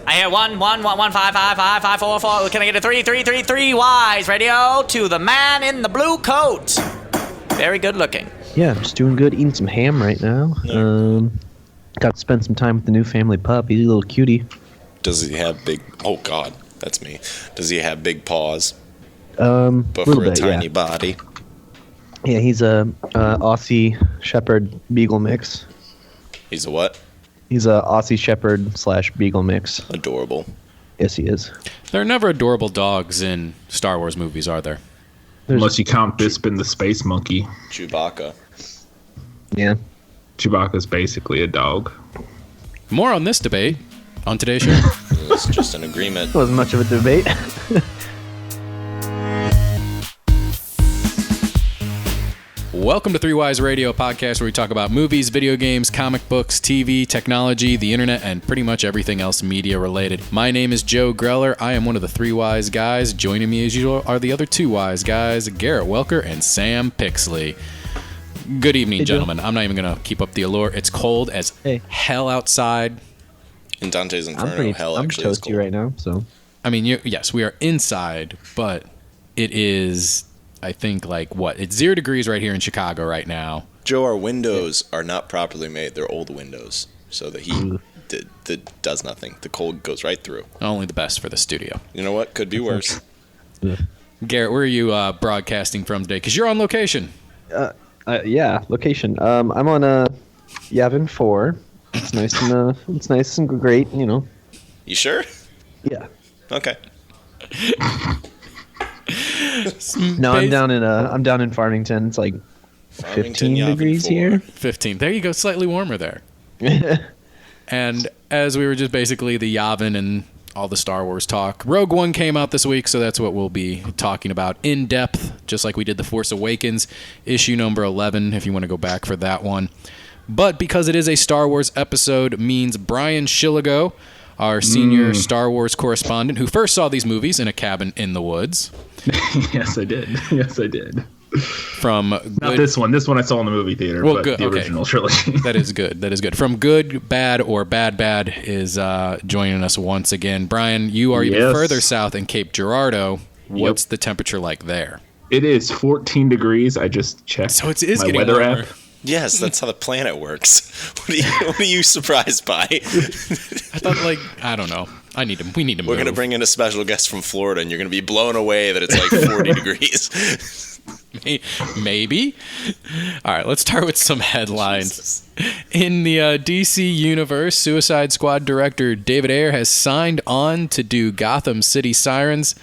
I hear 1, 1, 1, 1, 5, 5, 5, 5, 4, 4. Can I get a 3, 3, 3, 3 Y's? Radio to the man in the blue coat. Very good looking. Yeah, I'm just doing good. Eating some ham right now. Got to spend some time with the new family pup. He's a little cutie. Does he have big... Oh, God. That's me. Does he have big paws? But for a tiny body. Yeah, he's a Aussie Shepherd Beagle mix. He's a what? He's a Aussie Shepherd / Beagle mix. Adorable. Yes, he is. There are never adorable dogs in Star Wars movies, are there? Unless you count Bispin the space monkey. Chewbacca. Yeah. Chewbacca's basically a dog. More on this debate on today's show. It's just an agreement. It wasn't much of a debate. Welcome to Three Wise Radio, a podcast where we talk about movies, video games, comic books, TV, technology, the internet, and pretty much everything else media related. My name is Joe Greller. I am one of the three wise guys. Joining me as usual are the other two wise guys, Garrett Welker and Sam Pixley. Good evening, gentlemen. I'm not even going to keep up the allure. It's cold as hell outside. In Dante's Inferno, hell actually is cold. I'm toasty right now, so. I mean, yes, we are inside, but it is... I think, it's 0 degrees right here in Chicago right now. Joe, our windows are not properly made. They're old windows. So the heat does nothing. The cold goes right through. Only the best for the studio. You know what? Could be worse. Garrett, where are you broadcasting from today? Because you're on location. Yeah, location. I'm on Yavin 4. It's nice and great, you know. You sure? Yeah. Okay. No, I'm down in Farmington. It's like 15 degrees here. 15. There you go. Slightly warmer there. And as we were just basically the Yavin and all the Star Wars talk, Rogue One came out this week, so that's what we'll be talking about in depth, just like we did The Force Awakens, issue number 11, if you want to go back for that one. But because it is a Star Wars episode, means Bryan Schilligo, our senior Star Wars correspondent, who first saw these movies in a cabin in the woods. Yes, I did. From not this one. This one I saw in the movie theater, but good. The original trilogy. That is good. From Good, Bad, or Bad is joining us once again. Bryan, you are even further south in Cape Girardeau. What's the temperature like there? It is 14 degrees. I just checked. So it is my getting weather warmer. app. Yes, that's how the planet works. What are you surprised by? I thought, I don't know. We need to move. We're going to bring in a special guest from Florida, and you're going to be blown away that it's like 40 degrees. Maybe. All right, let's start with some headlines. Jesus. In the DC universe, Suicide Squad director David Ayer has signed on to do Gotham City Sirens,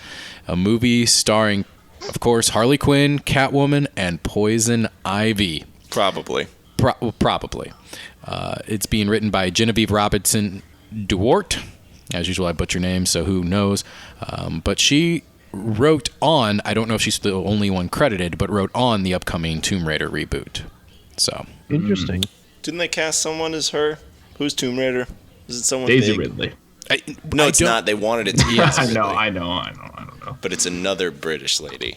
a movie starring, of course, Harley Quinn, Catwoman, and Poison Ivy. Probably. Probably. It's being written by Genevieve Robinson Duarte. As usual, I butcher names, so who knows. But she wrote on, I don't know if she's the only one credited, but wrote on the upcoming Tomb Raider reboot. So interesting. Didn't they cast someone as her? Who's Tomb Raider? Is it someone Daisy big? Ridley. No, it's not. They wanted it to be Daisy Ridley. I know. But it's another British lady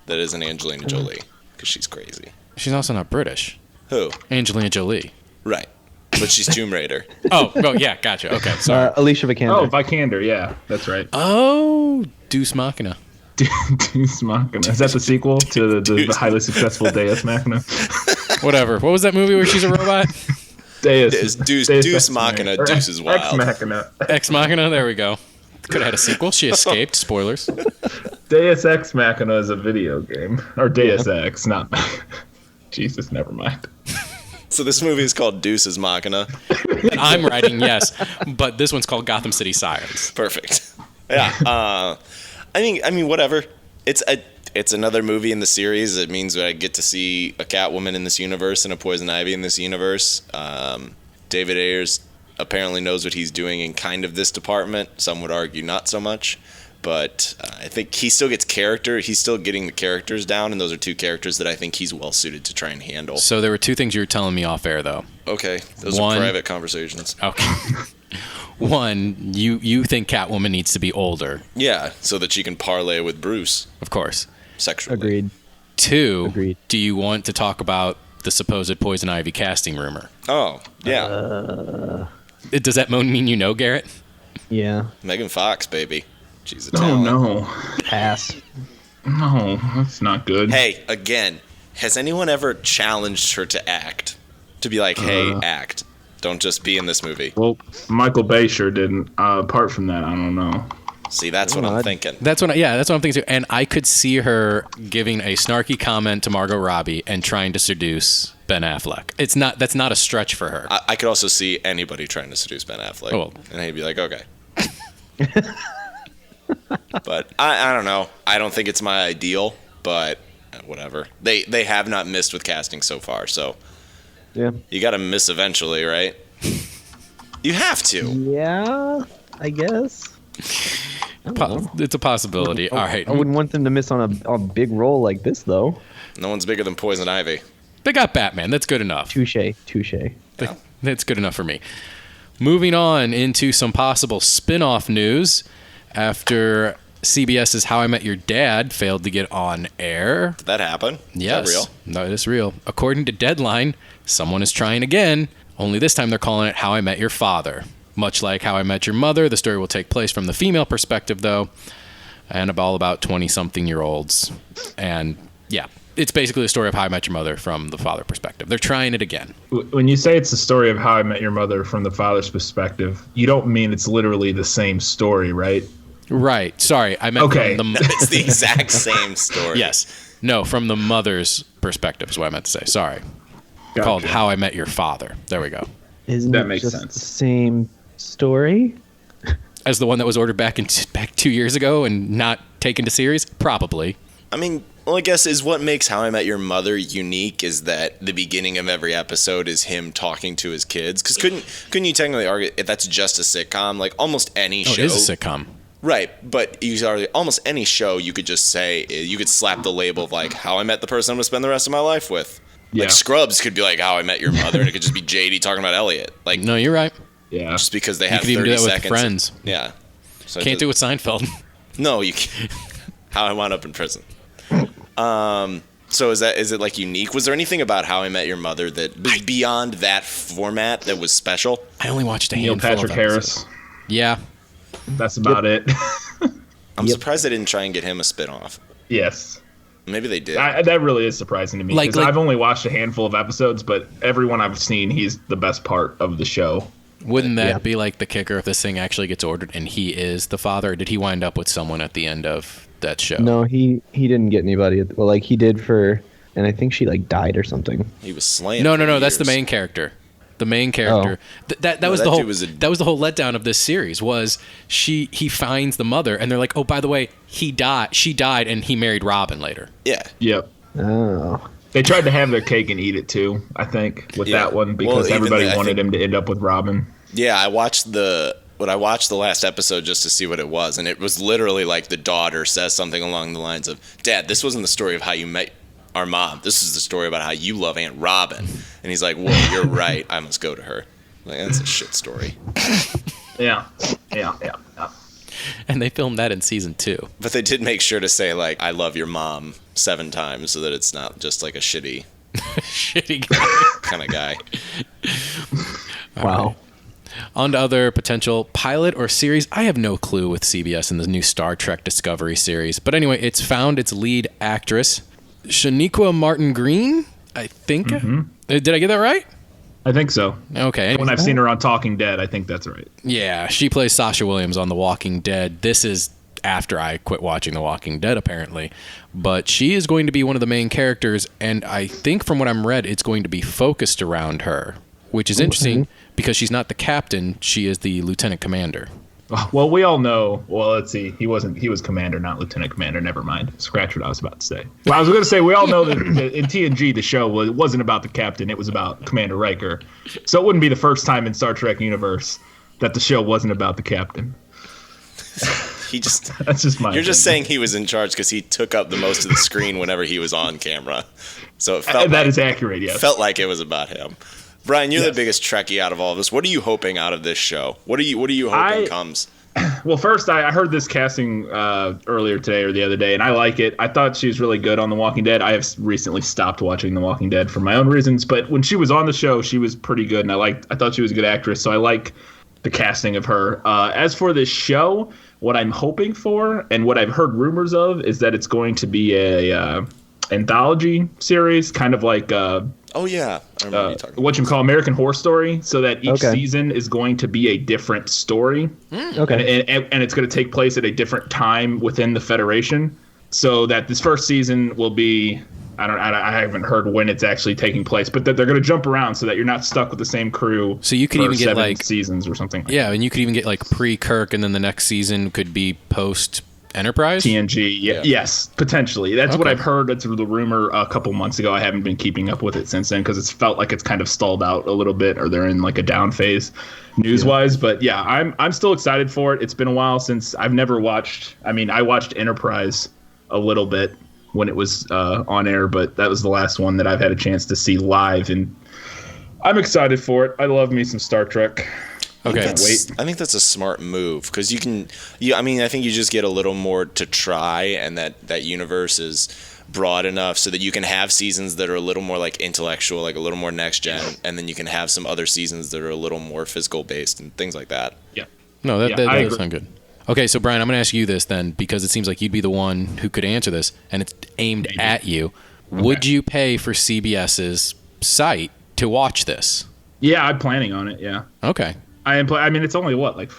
that isn't Angelina Jolie, because she's crazy. She's also not British. Who? Angelina Jolie. Right. But she's Tomb Raider. Oh, yeah, gotcha. Okay, sorry. Alicia Vikander. Oh, Vikander, yeah, that's right. Oh, Deus Machina. Deus Machina. Is that the sequel to the highly successful Deus Machina? Whatever. What was that movie where she's a robot? Deus Machina. Deus is wild. Ex Machina, there we go. Could have had a sequel. She escaped. Spoilers. Deus Ex Machina is a video game. Or Deus Ex, not... Jesus, never mind. So this movie is called Deuce's Machina. I'm writing, yes. But this one's called Gotham City Sirens. Perfect. Yeah. I mean, whatever. It's another movie in the series. It means that I get to see a Catwoman in this universe and a Poison Ivy in this universe. David Ayers apparently knows what he's doing in kind of this department. Some would argue not so much. But I think he still gets character. He's still getting the characters down, and those are two characters that I think he's well-suited to try and handle. So there were two things you were telling me off air, though. Okay. Those are private conversations. Okay. One, you think Catwoman needs to be older. Yeah, so that she can parlay with Bruce. Of course. Sexually. Agreed. Two, do you want to talk about the supposed Poison Ivy casting rumor? Oh, yeah. Does that mean you know, Garrett? Yeah. Megan Fox, baby. She's a Oh talent. no, Pass. no, that's not good. Hey, again, has anyone ever challenged her to act? To be like, hey, act. Don't just be in this movie. Well, Michael Bay sure didn't. Apart from that, I don't know. See, that's what I'm thinking. That's what I'm thinking too. And I could see her giving a snarky comment to Margot Robbie and trying to seduce Ben Affleck. That's not a stretch for her. I could also see anybody trying to seduce Ben Affleck. Oh. And he'd be like, okay. But I don't know. I don't think it's my ideal, but whatever. They have not missed with casting so far, so Yeah. you got to miss eventually, right? You have to. Yeah, I guess. I don't know. It's a possibility. All right. I wouldn't want them to miss on a big role like this, though. No one's bigger than Poison Ivy. They got Batman. That's good enough. Touche. That's good enough for me. Moving on into some possible spin-off news. After CBS's How I Met Your Dad failed to get on air. Did that happen? Yes. Is that real? No, it is real. According to Deadline, someone is trying again, only this time they're calling it How I Met Your Father. Much like How I Met Your Mother, the story will take place from the female perspective, though, and all about 20-something-year-olds. And, yeah, it's basically the story of How I Met Your Mother from the father perspective. They're trying it again. When you say it's the story of How I Met Your Mother from the father's perspective, you don't mean it's literally the same story, right? Right. Sorry, I meant Okay. from the... It's the exact same story. Yes. No, from the mother's perspective is what I meant to say. Sorry. Gotcha. Called How I Met Your Father. There we go. Isn't That it makes just sense. the same story? As the one that was ordered back 2 years ago and not taken to series? Probably. I mean, well, I guess is what makes How I Met Your Mother unique is that the beginning of every episode is him talking to his kids. Because couldn't you technically argue if that's just a sitcom? Like almost any Oh, show. it is a sitcom. Right, but almost any show you could just say, you could slap the label of like How I Met the person I'm going to spend the rest of my life with. Yeah. Like Scrubs could be like How I Met Your Mother, and it could just be JD talking about Elliot. Like No, you're right. Yeah. just because they You have could even 30 do that with seconds. Friends. Yeah. So Can't do it with Seinfeld. No, you can't. How I Wound Up in Prison. So is it like unique? Was there anything about How I Met Your Mother that beyond that format that was special? I only watched a Neil handful Patrick of Harris. episodes. Yeah. That's about it. I'm surprised they didn't try and get him a spinoff. Yes. Maybe they did. That really is surprising to me Like- because I've only watched a handful of episodes, but everyone I've seen, he's the best part of the show. Wouldn't that Yeah. be like the kicker if this thing actually gets ordered and he is the father? Or did he wind up with someone at the end of that show? No, he didn't get anybody. Well, like he did for, and I think she like died or something. He was slaying. No, for that's the years. main character. The main character. That was that the whole dude was a- that was the whole letdown of this series was he finds the mother and they're like, "Oh, by the way, she died and he married Robin later." Yeah. Yep. Oh, They tried to have their cake and eat it too, I think, with Yeah. that one Well, because even everybody I wanted think- him to end up with Robin. Yeah, I watched the last episode just to see what it was, and it was literally like the daughter says something along the lines of, "Dad, this wasn't the story of how you met our mom. This is the story about how you love Aunt Robin." And he's like, "Whoa, you're right. I must go to her." Like, that's a shit story. Yeah. And they filmed that in season 2. But they did make sure to say like, "I love your mom" 7 times so that it's not just like a shitty Shitty guy. kind of guy. wow. On to other potential pilot or series. I have no clue with CBS in the new Star Trek Discovery series. But anyway, it's found its lead actress, Shaniqua Martin Green, I think. Did I get that right? I think so. Okay. When I've seen her on Talking Dead, I think that's right. Yeah, she plays Sasha Williams on The Walking Dead. This is after I quit watching The Walking Dead, apparently. But she is going to be one of the main characters, and I think from what I'm read, it's going to be focused around her, which is interesting because she's not the captain, she is the lieutenant commander. Well, we all know. Well, let's see. He was commander, not lieutenant commander. Never mind. Scratch what I was about to say. Well, I was going to say we all know that in TNG the show wasn't about the captain. It was about Commander Riker. So it wouldn't be the first time in Star Trek universe that the show wasn't about the captain. He just That's just my. You're just opinion. saying he was in charge because he took up the most of the screen whenever he was on camera. So it felt that like, is accurate. Yes. felt like it was about him. Brian, you're Yes. the biggest Trekkie out of all of us. What are you hoping out of this show? What are you hoping comes? Well, first, I heard this casting earlier today or the other day, and I like it. I thought she was really good on The Walking Dead. I have recently stopped watching The Walking Dead for my own reasons, but when she was on the show, she was pretty good, and I thought she was a good actress. So I like the casting of her. As for this show, what I'm hoping for and what I've heard rumors of is that it's going to be a anthology series, kind of like Oh yeah, I remember you talking about what you call American Horror Story, so that each season is going to be a different story. Okay. And it's going to take place at a different time within the Federation. So that this first season will be, I haven't heard when it's actually taking place, but that they're going to jump around so that you're not stuck with the same crew. So you could for even get 7 like seasons or something. Yeah, and you could even get like pre-Kirk, and then the next season could be post-Enterprise? TNG, Yeah. Yes, potentially. That's what Okay. I've heard. That's the rumor a couple months ago. I haven't been keeping up with it since then because it's felt like it's kind of stalled out a little bit, or they're in like a down phase news-wise. But yeah, I'm still excited for it. It's been a while since I've never watched. I mean, I watched Enterprise a little bit when it was on air, but that was the last one that I've had a chance to see live, and I'm excited for it. I love me some Star Trek. Okay. I think that's a smart move because I think you just get a little more to try, and that universe is broad enough so that you can have seasons that are a little more like intellectual, like a little more next gen, and then you can have some other seasons that are a little more physical based and things like that. Yeah. No, that I does agree. sound good. Okay, so Brian, I'm going to ask you this then, because it seems like you'd be the one who could answer this, and it's aimed at you. Would you pay for CBS's site to watch this? Yeah, I'm planning on it. Yeah. Okay. I mean, it's only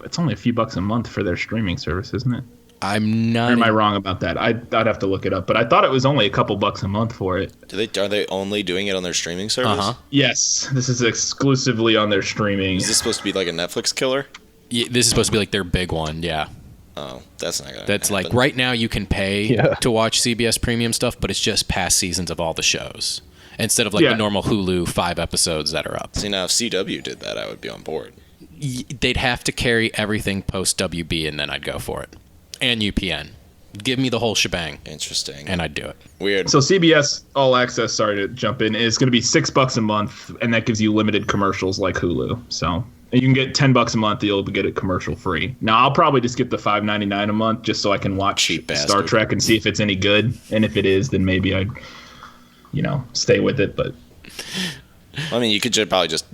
it's only a few bucks a month for their streaming service, isn't it? I'm not. Or am I wrong about that? I'd have to look it up, but I thought it was only a couple bucks a month for it. Are they only doing it on their streaming service? Uh-huh. Yes, this is exclusively on their streaming. Is this supposed to be like a Netflix killer? Yeah, this is supposed to be like their big one, yeah. Oh, that's not gonna. That's happen. like right now you can pay Yeah. to watch CBS Premium stuff, but it's just past seasons of all the shows. Instead of like Yeah. the normal Hulu 5 episodes that are up. See, now if CW did that, I would be on board. They'd have to carry everything post WB, and then I'd go for it. And UPN. Give me the whole shebang, Interesting. and I'd do it. Weird. So CBS All Access, sorry to jump in, is going to be $6 a month, and that gives you limited commercials like Hulu. So you can get $10 a month, you'll get it commercial free. Now I'll probably just get the $5.99 a month just so I can watch Cheap Star bastard. Trek and see if it's any good. And if it is, then maybe I'd, stay with it. But I mean, you could probably just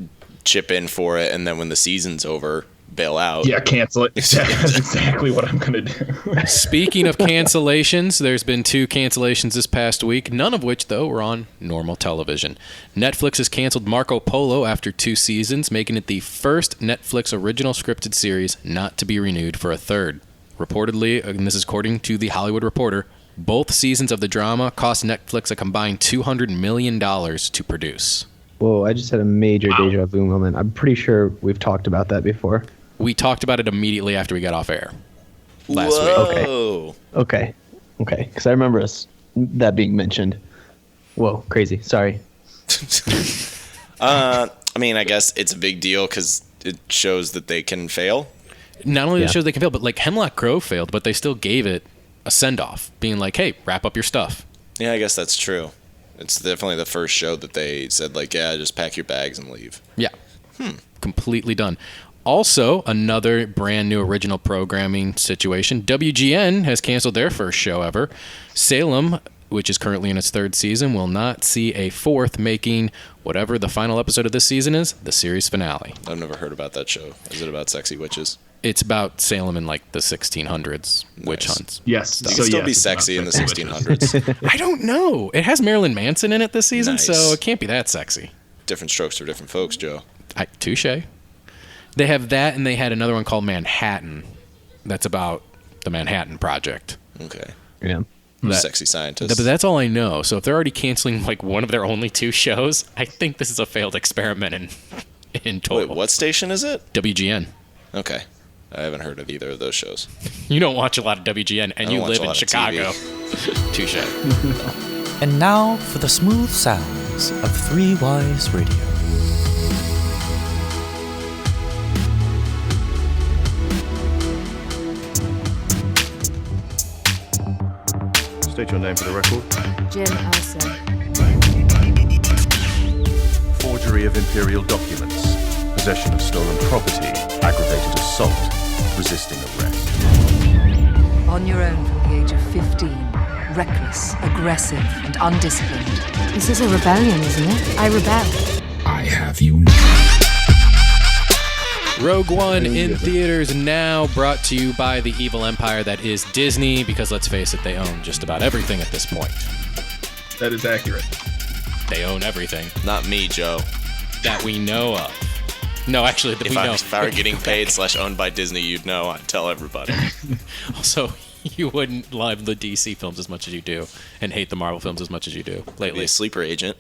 chip in for it, and then when the season's over, bail out. yeah, cancel it. That's exactly what I'm going to do. Speaking of cancellations, there's been 2 cancellations this past week, none of which, though, were on normal television. Netflix has canceled Marco Polo after 2 seasons, making it the first Netflix original scripted series not to be renewed for a third. Reportedly, and this is according to The Hollywood Reporter, both seasons of the drama cost Netflix a combined $200 million to produce. Whoa, I just had a major deja vu moment. I'm pretty sure we've talked about that before. We talked about it immediately after we got off air last week. Whoa. Okay. Because I remember that being mentioned. Whoa, crazy. Sorry. I mean, I guess it's a big deal because it shows that they can fail. Not only Yeah. the shows they can fail, but like Hemlock Grove failed, but they still gave it a send-off, being like, hey, wrap up your stuff. Yeah, I guess that's true. It's definitely the first show that they said, like, yeah, just pack your bags and leave. Yeah. Completely done. Also, another brand new original programming situation. WGN has canceled their first show ever. Salem, which is currently in its 3rd season, will not see a 4th, making whatever the final episode of this season is the series finale. I've never heard about that show. Is it about sexy witches? It's about Salem in like the 1600s, witch Nice. hunts. Yes. You can still be yes, it's about sexy in the sexy witches. 1600s. I don't know. It has Marilyn Manson in it this season, Nice. so it can't be that sexy. Different strokes for different folks, Joe. Touche. They have that, and they had another one called Manhattan. That's about the Manhattan Project. Okay. Yeah. That- Sexy scientist. But that's all I know. So if they're already canceling like one of their only 2 shows, I think this is a failed experiment in total. Wait, what station is it? WGN. Okay. I haven't heard of either of those shows. You don't watch a lot of WGN, and I you don't watch live a in lot of Chicago. Touche. And now for the smooth sounds of 3 Wise Radio. State your name for the record. Jim Elson. Forgery of imperial documents, possession of stolen property, aggravated assault, resisting arrest. On your own from the age of 15. Reckless, aggressive, and undisciplined. This is a rebellion, isn't it? I rebel. I have you. Rogue One in theaters now, brought to you by the evil empire that is Disney, because let's face it, they own just about everything at this point. That is accurate. They own everything Not me, Joe. that we know of. No, actually, that we know. If I were getting paid / owned by Disney, you'd know. I'd tell everybody. Also, you wouldn't love the DC films as much as you do, and hate the Marvel films as much as you do Be lately. a sleeper agent.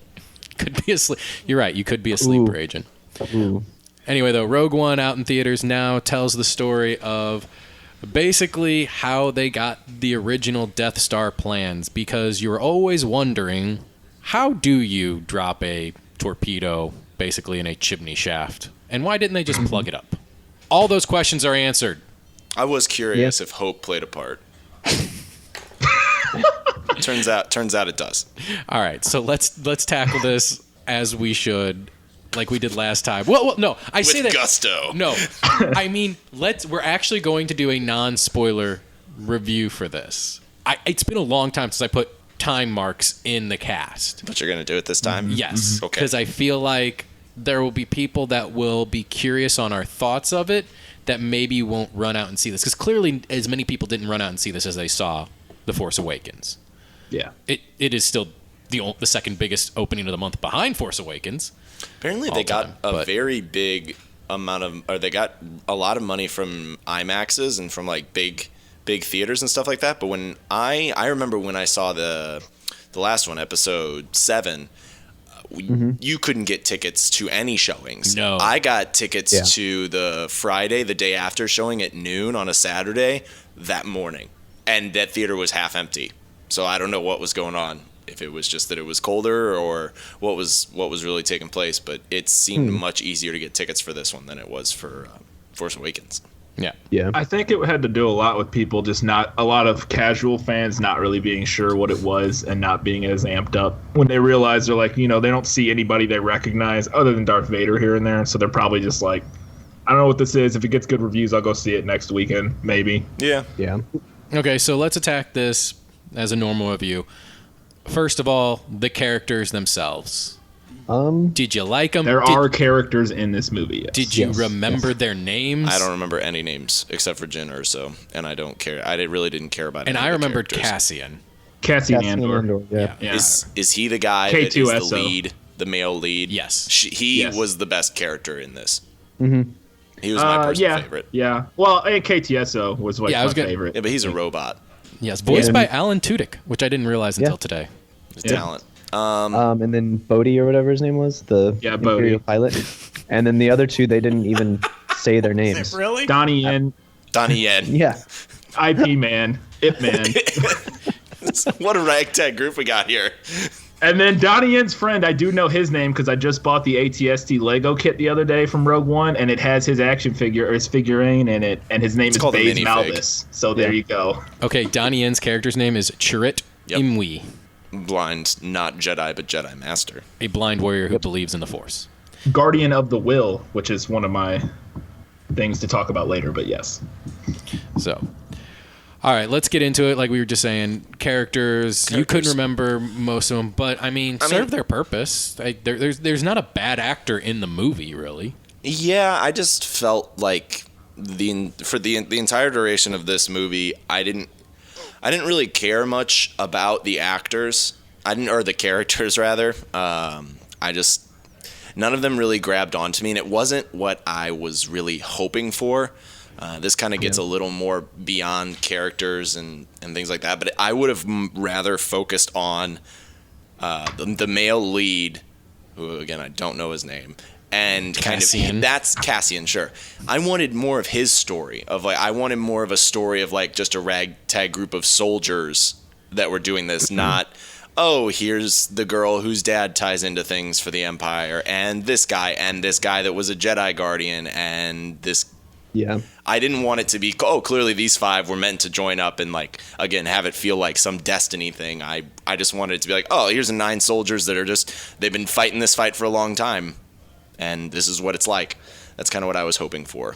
Could be a You're right. You could be a sleeper agent. Anyway, though, Rogue One out in theaters now tells the story of basically how they got the original Death Star plans, because you're always wondering, how do you drop a torpedo basically in a chimney shaft, and why didn't they just plug it up? All those questions are answered. I was curious if hope played a part. Turns out it does. All right, so let's tackle this as we should, like we did last time. Well, no, I say With that gusto. No, I mean, we're actually going to do a non-spoiler review for this. It's been a long time since I put time marks in the cast. But you're going to do it this time? Yes, Okay. because I feel like there will be people that will be curious on our thoughts of it that maybe won't run out and see this, because clearly as many people didn't run out and see this as they saw The Force Awakens. Yeah. It is still the second biggest opening of the month behind Force Awakens. Apparently all they got time, a but- very big amount of, or they got a lot of money from IMAXs and from like big theaters and stuff like that. But when I remember when I saw the last one, episode 7, you couldn't get tickets to any showings. No. I got tickets to the Friday, the day after showing at noon on a Saturday that morning, and that theater was half empty. So I don't know what was going on. If it was just that it was colder or what was really taking place, but it seemed much easier to get tickets for this one than it was for Force Awakens. Yeah. I think it had to do a lot with people just not, a lot of casual fans not really being sure what it was and not being as amped up when they realize they're like, they don't see anybody they recognize other than Darth Vader here and there. So they're probably just like, I don't know what this is. If it gets good reviews, I'll go see it next weekend, maybe. Yeah. Yeah. Okay, so let's attack this as a normal review. First of all, the characters themselves. Did you like them? There are characters in this movie. Yes. Did you remember their names? I don't remember any names except for Jyn Erso, and I don't care. I really didn't care about And any I of the remembered characters. Cassian. Cassian Andor. Yeah. Yeah. Is he the guy that is the K2SO. lead, the male lead? Yes. He Yes. was the best character in this. He was my personal favorite. Yeah. Well, and KTSO was like Yeah, my favorite. Yeah, but he's a robot. Yes, voiced by Alan Tudyk, which I didn't realize until today. His talent. And then Bodhi or whatever his name was, the Imperial Bodhi. pilot. And then the other two, they didn't even say their names. Really? Donnie Yen, Donnie Yen. Yeah. IP Man, Ip Man. What a ragtag group we got here. And then Donnie Yen's friend, I do know his name because I just bought the ATST Lego kit the other day from Rogue One, and it has his action figure or his figurine in it, and his name is called a Baze minifig. Malbus. So there you go. Okay, Donnie Yen's character's name is Chirrut Imwe, Blind, not Jedi, but Jedi Master. a blind warrior who believes in the Force. Guardian of the Will, which is one of my things to talk about later, but yes. So, all right, let's get into it. Like we were just saying, characters. You couldn't remember most of them, but I mean, serve their purpose. There's not a bad actor in the movie, really. Yeah, I just felt like the entire duration of this movie, I didn't really care much about the actors. Or the characters rather. None of them really grabbed onto me, and it wasn't what I was really hoping for. This kind of gets a little more beyond characters and things like that, but I would have rather focused on the male lead, who again I don't know his name, and Cassian. That's Cassian, sure. I wanted more of his story I wanted more of a story of like just a ragtag group of soldiers that were doing this, not here's the girl whose dad ties into things for the Empire, and this guy that was a Jedi Guardian, and this. Yeah. I didn't want it to be, clearly these 5 were meant to join up and, like, again, have it feel like some Destiny thing. I just wanted it to be like, here's 9 soldiers that are they've been fighting this fight for a long time, and this is what it's like. That's kind of what I was hoping for.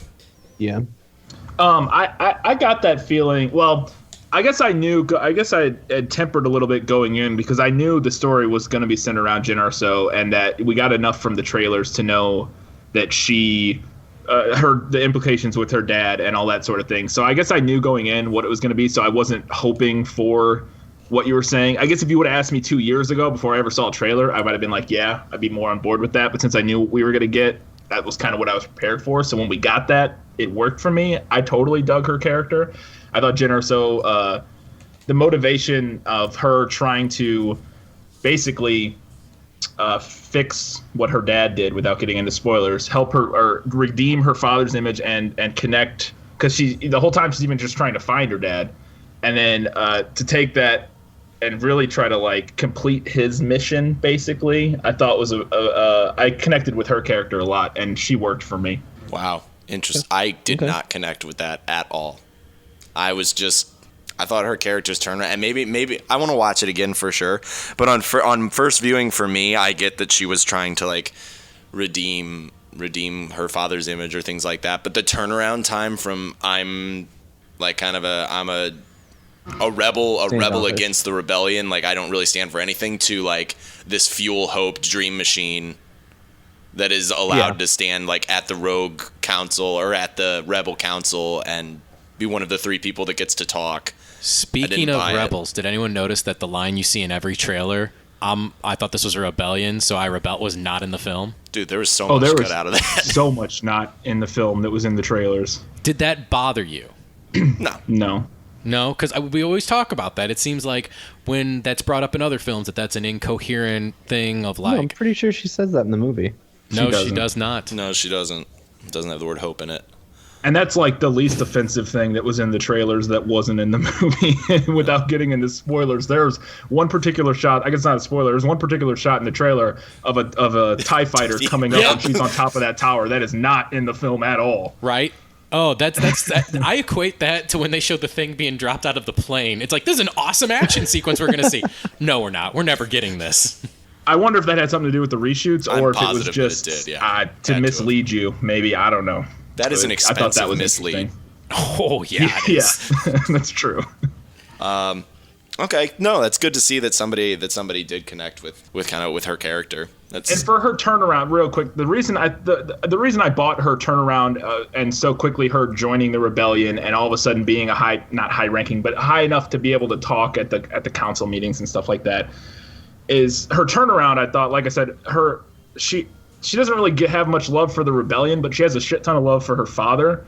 Yeah. I got that feeling. Well, I guess I had tempered a little bit going in because I knew the story was going to be centered around Jyn Erso, and that we got enough from the trailers to know that she the implications with her dad and all that sort of thing. So I guess I knew going in what it was going to be, so I wasn't hoping for what you were saying. I guess if you would have asked me 2 years ago before I ever saw a trailer, I might have been like, yeah, I'd be more on board with that. But since I knew what we were going to get, that was kind of what I was prepared for. So when we got that, it worked for me. I totally dug her character. I thought Jyn Erso, the motivation of her trying to basically fix what her dad did, without getting into spoilers, help her or redeem her father's image and connect, because the whole time she's even just trying to find her dad, and then to take that and really try to like complete his mission, basically, I thought was I connected with her character a lot, and she worked for me. Wow, interesting. I did not connect with that at all. I thought her character's turnaround, and maybe I want to watch it again for sure. But on first viewing, for me, I get that she was trying to like redeem her father's image or things like that. But the turnaround time from I'm a rebel against the rebellion, like I don't really stand for anything, to like this fuel hope dream machine that is allowed to stand like at the Rogue Council or at the Rebel Council and be one of the three people that gets to talk. Speaking of rebels, did anyone notice that the line you see in every trailer, I thought this was a rebellion, so I rebel, was not in the film? Dude, there was so much cut out of that. So much not in the film that was in the trailers. Did that bother you? No. No, because we always talk about that. It seems like when that's brought up in other films, that's an incoherent thing of like... No, I'm pretty sure she says that in the movie. No, she does not. No, she doesn't. It doesn't have the word hope in it. And that's like the least offensive thing that was in the trailers that wasn't in the movie. Without getting into spoilers, there's one particular shot, I guess it's not a spoiler, there's one particular shot in the trailer of a TIE fighter coming up and she's on top of that tower. That is not in the film at all. Right? Oh, that's I equate that to when they showed the thing being dropped out of the plane. It's like, this is an awesome action sequence we're going to see. No, we're not. We're never getting this. I wonder if that had something to do with the reshoots, or if it was just to mislead you. Maybe, I don't know. That is an expensive mislead. Oh, yeah, it is. Yeah, that's true. Okay, no, that's good to see that somebody did connect with her character. And for her turnaround, real quick, the reason I bought her turnaround and so quickly her joining the rebellion and all of a sudden being not high ranking, but high enough to be able to talk at the council meetings and stuff like that, is her turnaround. I thought, like I said, she doesn't really have much love for the rebellion, but she has a shit ton of love for her father.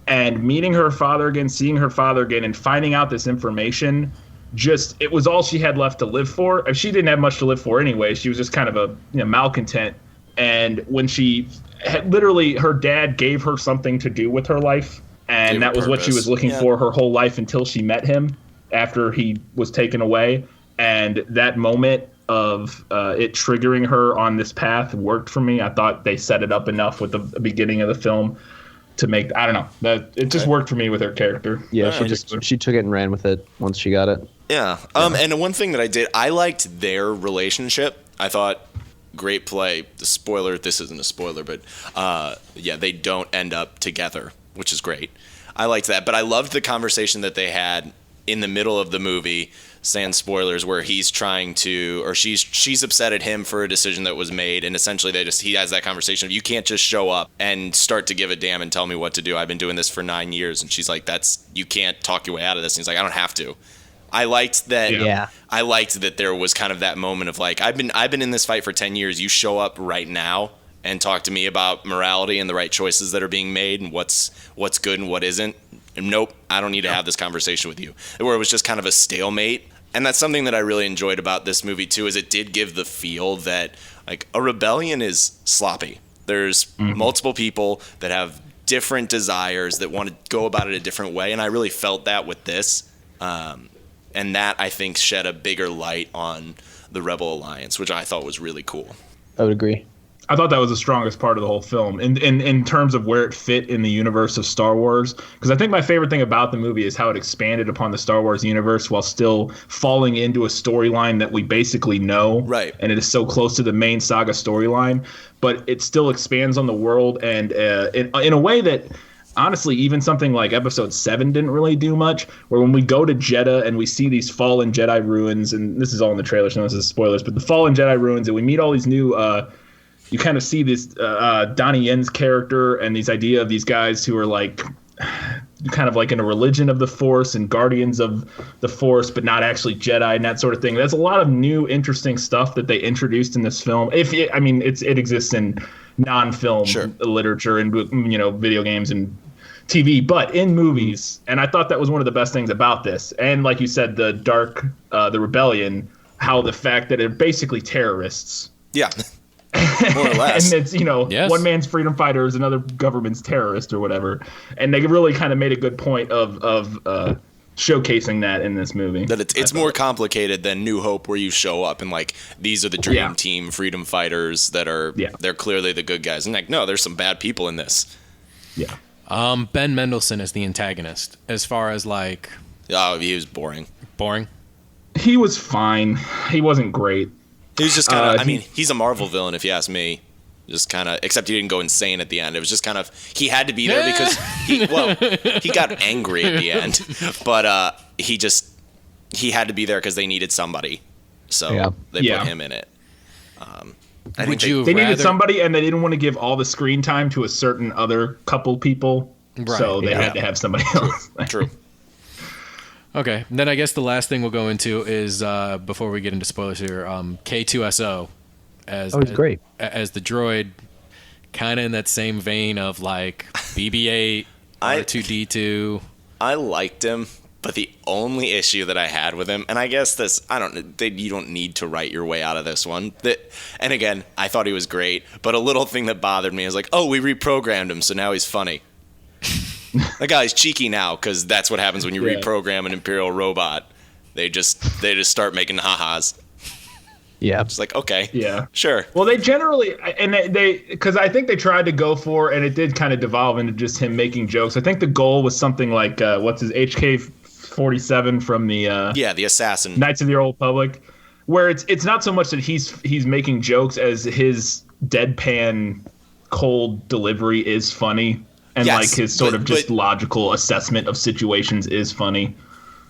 And meeting her father again, seeing her father again, and finding out this information, it was all she had left to live for. If she didn't have much to live for anyway, she was just kind of a malcontent. And when she literally, her dad gave her something to do with her life, and that was what she was looking for her whole life until she met him after he was taken away. And that moment of it triggering her on this path worked for me. I thought they set it up enough with the beginning of the film to make, I don't know, it just worked for me with her character. Yeah, she took it and ran with it once she got it. Yeah. And one thing that I liked their relationship. I thought, great play. The spoiler, this isn't a spoiler, but they don't end up together, which is great. I liked that, but I loved the conversation that they had in the middle of the movie, sans spoilers, where he's trying to, or she's upset at him for a decision that was made, and essentially he has that conversation of, you can't just show up and start to give a damn and tell me what to do. I've been doing this for 9 years. And she's like, you can't talk your way out of this. And he's like, I don't have to. I liked that. Yeah. I liked that there was kind of that moment of like, I've been in this fight for 10 years. You show up right now and talk to me about morality and the right choices that are being made and what's good and what isn't. And nope, I don't need to have this conversation with you. Where it was just kind of a stalemate. And that's something that I really enjoyed about this movie too, is it did give the feel that like a rebellion is sloppy. There's multiple people that have different desires that want to go about it a different way. And I really felt that with this. And that, I think, shed a bigger light on the Rebel Alliance, which I thought was really cool. I would agree. I thought that was the strongest part of the whole film in terms of where it fit in the universe of Star Wars. Because I think my favorite thing about the movie is how it expanded upon the Star Wars universe while still falling into a storyline that we basically know. Right. And it is so close to the main saga storyline. But it still expands on the world and in a way that, honestly, even something like Episode 7 didn't really do much, where when we go to Jeddah and we see these fallen Jedi ruins, and this is all in the trailer, so this is spoilers, but the fallen Jedi ruins, and we meet all these new you kind of see this Donnie Yen's character and these idea of these guys who are like kind of like in a religion of the Force and guardians of the Force, but not actually Jedi and that sort of thing. There's a lot of new, interesting stuff that they introduced in this film. It exists in non-film literature and video games and TV, but in movies. And I thought that was one of the best things about this. And like you said, the rebellion, how the fact that they're basically terrorists. Yeah. More or less. And it's, one man's freedom fighter is another government's terrorist or whatever. And they really kind of made a good point of showcasing that in this movie. That it's more complicated than New Hope, where you show up and like, these are the dream team freedom fighters that are, they're clearly the good guys. And like, no, there's some bad people in this. Yeah. Ben Mendelsohn is the antagonist. As far as like... Oh, he was boring. Boring? He was fine. He wasn't great. He was just kind of, he's a Marvel villain, if you ask me. Just kind of, except he didn't go insane at the end. It was just kind of, he had to be there because he got angry at the end, but he had to be there because they needed somebody. So they put him in it. They needed somebody, and they didn't want to give all the screen time to a certain other couple people. Right. So they had to have somebody else. True. Okay, then I guess the last thing we'll go into is, before we get into spoilers here, K2SO as great as the droid, kind of in that same vein of like BB-8, R2D2. I liked him, but the only issue that I had with him, and I guess you don't need to write your way out of this one. And again, I thought he was great, but a little thing that bothered me is like, oh, we reprogrammed him, so now he's funny. That guy's cheeky now, because that's what happens when you reprogram an Imperial robot. They just start making ha-has. Yeah. It's like, okay. Yeah. Sure. Well, they generally, and because I think they tried to go for, and it did kind of devolve into just him making jokes. I think the goal was something like, what's his, HK-47 from the... the assassin. Knights of the Old Republic, where it's not so much that he's making jokes as his deadpan, cold delivery is funny. And like his sort of just logical assessment of situations is funny.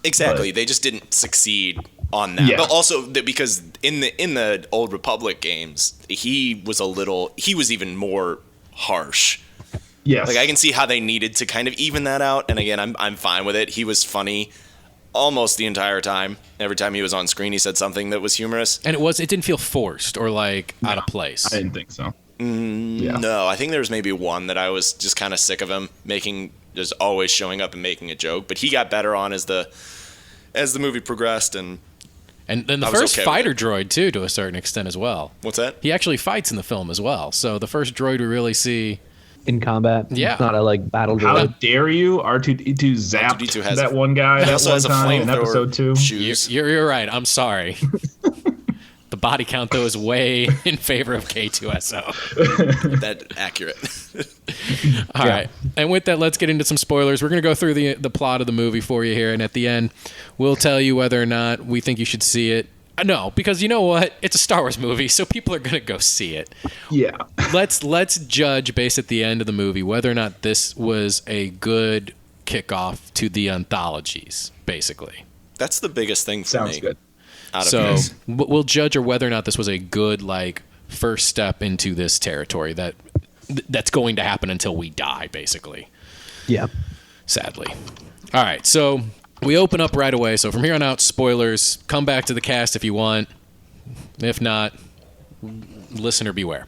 Exactly. They just didn't succeed on that. Yeah. But also because in the Old Republic games, he was even more harsh. Yes. Like I can see how they needed to kind of even that out. And again, I'm fine with it. He was funny almost the entire time. Every time he was on screen, he said something that was humorous. And it didn't feel forced or like out of place. I didn't think so. No, I think there was maybe one that I was just kind of sick of him just always showing up and making a joke. But he got better on as the movie progressed, and then the first fighter droid too, to a certain extent as well. What's that? He actually fights in the film as well. So the first droid we really see in combat. Yeah, it's not a battle droid. How dare you? R2D2 zapped R2D2 that one guy that one time in episode 2. You're right. I'm sorry. The body count, though, is way in favor of K2SO. That's accurate. All right. And with that, let's get into some spoilers. We're going to go through the plot of the movie for you here, and at the end, we'll tell you whether or not we think you should see it. No, because you know what? It's a Star Wars movie, so people are going to go see it. Yeah. Let's judge, based at the end of the movie, whether or not this was a good kickoff to the anthologies, basically. That's the biggest thing for me. Sounds good. So we'll judge whether or not this was a good first step into this territory that's going to happen until we die, basically. Yeah. Sadly. All right, so we open up right away. So from here on out, spoilers. Come back to the cast if you want. If not, listener beware.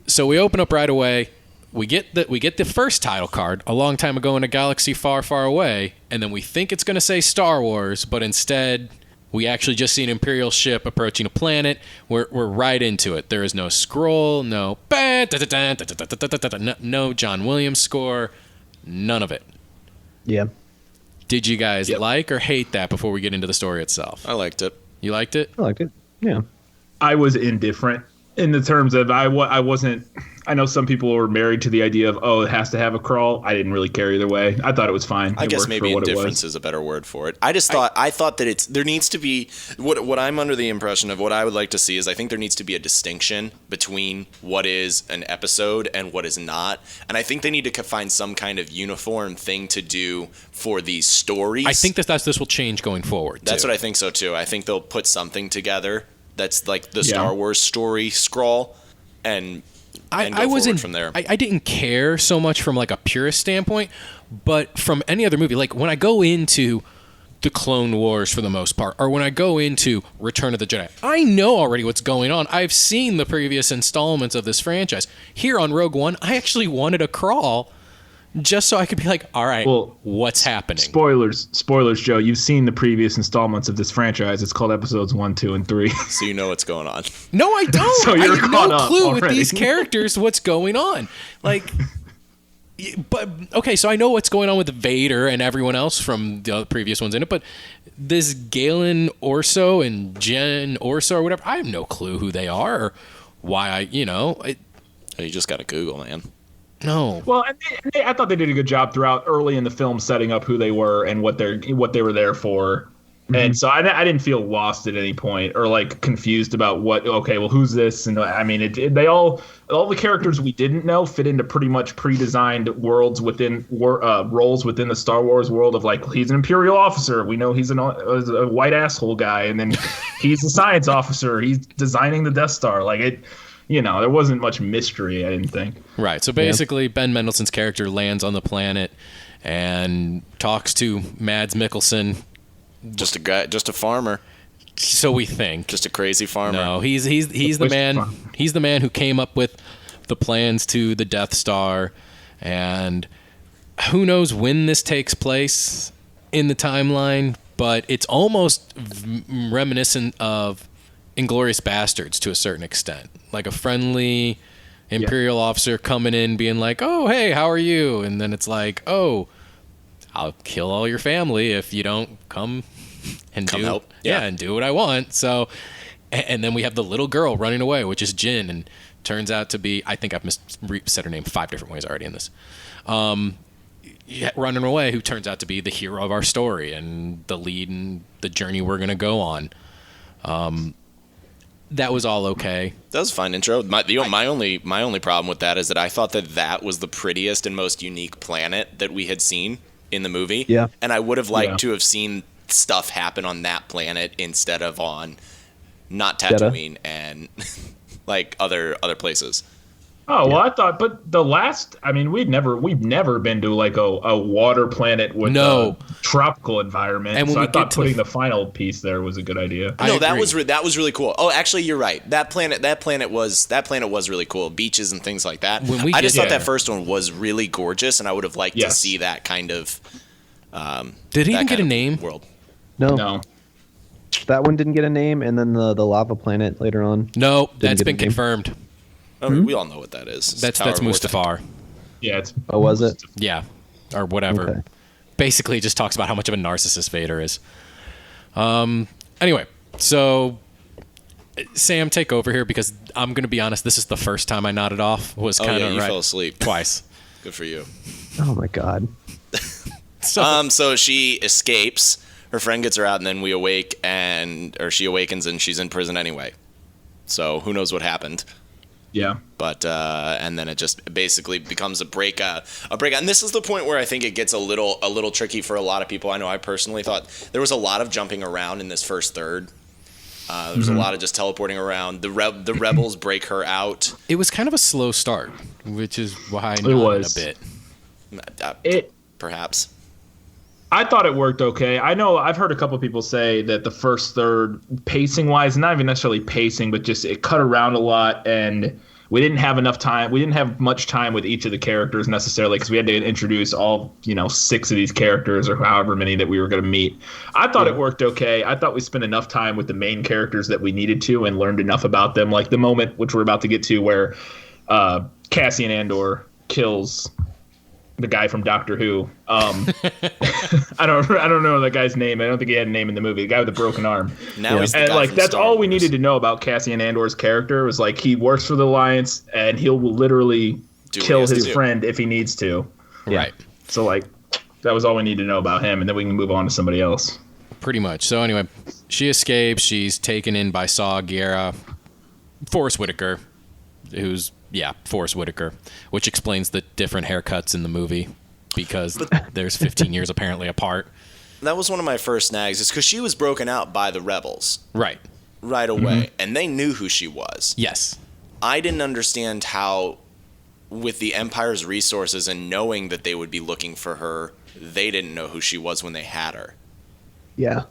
So we open up right away. We get the first title card a long time ago in a galaxy far, far away, and then we think it's going to say Star Wars, but instead we actually just see an Imperial ship approaching a planet. We're right into it. There is no scroll, no John Williams score, none of it. Yeah. Did you guys like or hate that before we get into the story itself? I liked it. You liked it? I liked it. Yeah. I was indifferent in the terms of I wasn't. I know some people were married to the idea of, it has to have a crawl. I didn't really care either way. I thought it was fine. I guess maybe indifference is a better word for it. I thought that there needs to be what I'm under the impression of what I would like to see is I think there needs to be a distinction between what is an episode and what is not. And I think they need to find some kind of uniform thing to do for these stories. I think this will change going forward. That's what I think so too. I think they'll put something together that's like the Star Wars story scroll. and I go wasn't forward from there. I didn't care so much from like a purist standpoint, but from any other movie, like when I go into the Clone Wars for the most part, or when I go into Return of the Jedi, I know already what's going on. I've seen the previous installments of this franchise. Here on Rogue One, I actually wanted to crawl just so I could be like, all right, Well, what's happening? Spoilers, Joe. You've seen the previous installments of this franchise. It's called episodes 1, 2, and 3. So you know what's going on. No, I don't. So I you're have caught no up clue with already. these characters what's going on. Like, but okay, so I know what's going on with Vader and everyone else from the previous ones in it, but this Galen Orso and Jen Orso or whatever, I have no clue who they are or why You just got to Google, man. no. Well, I thought they did a good job throughout early in the film setting up who they were and what they were there for. And so I didn't feel lost at any point or like confused about who's this? And I mean, they all the characters we didn't know fit into pretty much pre-designed worlds within roles within the Star Wars world of like, he's an Imperial officer. We know he's a white asshole guy. And then he's a science officer. He's designing the Death Star. Like it, there wasn't much mystery, I didn't think. Right. So basically, Ben Mendelsohn's character lands on the planet and talks to Mads Mikkelsen. Just a farmer. So we think. Just a crazy farmer. No, he's the man. He's the man who came up with the plans to the Death Star, and who knows when this takes place in the timeline, but it's almost reminiscent of Inglourious Bastards to a certain extent, like a friendly Imperial officer coming in, being like, "Oh, hey, how are you?" And then it's like, "Oh, I'll kill all your family if you don't come help. Yeah, and do what I want." So, and then we have the little girl running away, which is Jin, and turns out to be, I think I've said her name 5 different ways already in this. Running away, who turns out to be the hero of our story and the lead in the journey we're going to go on. That was all okay. That was a fine intro. My only problem with that is that I thought that was the prettiest and most unique planet that we had seen in the movie. Yeah. And I would have liked to have seen stuff happen on that planet instead of on not Tatooine and like other places. Oh, well, I thought, but we've never been to like a water planet with a tropical environment. And so I thought putting the final piece there was a good idea. No, that was really cool. Oh, actually, you're right. That planet was really cool. Beaches and things like that. I just thought that first one was really gorgeous, and I would have liked to see that kind of. Did he even get a name? World. No. That one didn't get a name, and then the lava planet later on. No, that's been confirmed. We all know what that is. That's Mustafar. Yeah, it's. Oh, was it? Yeah, or whatever. Okay. Basically, it just talks about how much of a narcissist Vader is. Anyway, so Sam, take over here because I'm going to be honest. This is the first time I nodded off. You fell asleep twice. Good for you. Oh my God. So she escapes. Her friend gets her out, and then she awakens, and she's in prison anyway. So who knows what happened? Yeah. But and then it just basically becomes a breakout. And this is the point where I think it gets a little tricky for a lot of people. I know I personally thought there was a lot of jumping around in this first third. There was a lot of just teleporting around. The rebels break her out. It was kind of a slow start, which is why I nodded a bit. Perhaps. I thought it worked okay. I know I've heard a couple people say that the first third, pacing-wise, not even necessarily pacing, but just it cut around a lot, and we didn't have enough time. We didn't have much time with each of the characters necessarily because we had to introduce all 6 of these characters or however many that we were going to meet. I thought it worked okay. I thought we spent enough time with the main characters that we needed to and learned enough about them. Like the moment which we're about to get to where Cassian Andor kills the guy from Doctor Who. I don't know that guy's name. I don't think he had a name in the movie. The guy with the broken arm. Now he's the guy from that's Star all we Wars. needed to know about Cassian Andor's character was like he works for the Alliance and he'll literally kill his friend if he needs to. Right. So that was all we need to know about him, and then we can move on to somebody else. Pretty much. So anyway, she escapes. She's taken in by Saw Gerrera, Forrest Whitaker, who's Forrest Whitaker, which explains the different haircuts in the movie because there's 15 years apparently apart. That was one of my first snags. It's because she was broken out by the rebels Right away, and they knew who she was. Yes. I didn't understand how, with the Empire's resources and knowing that they would be looking for her, they didn't know who she was when they had her. Yeah.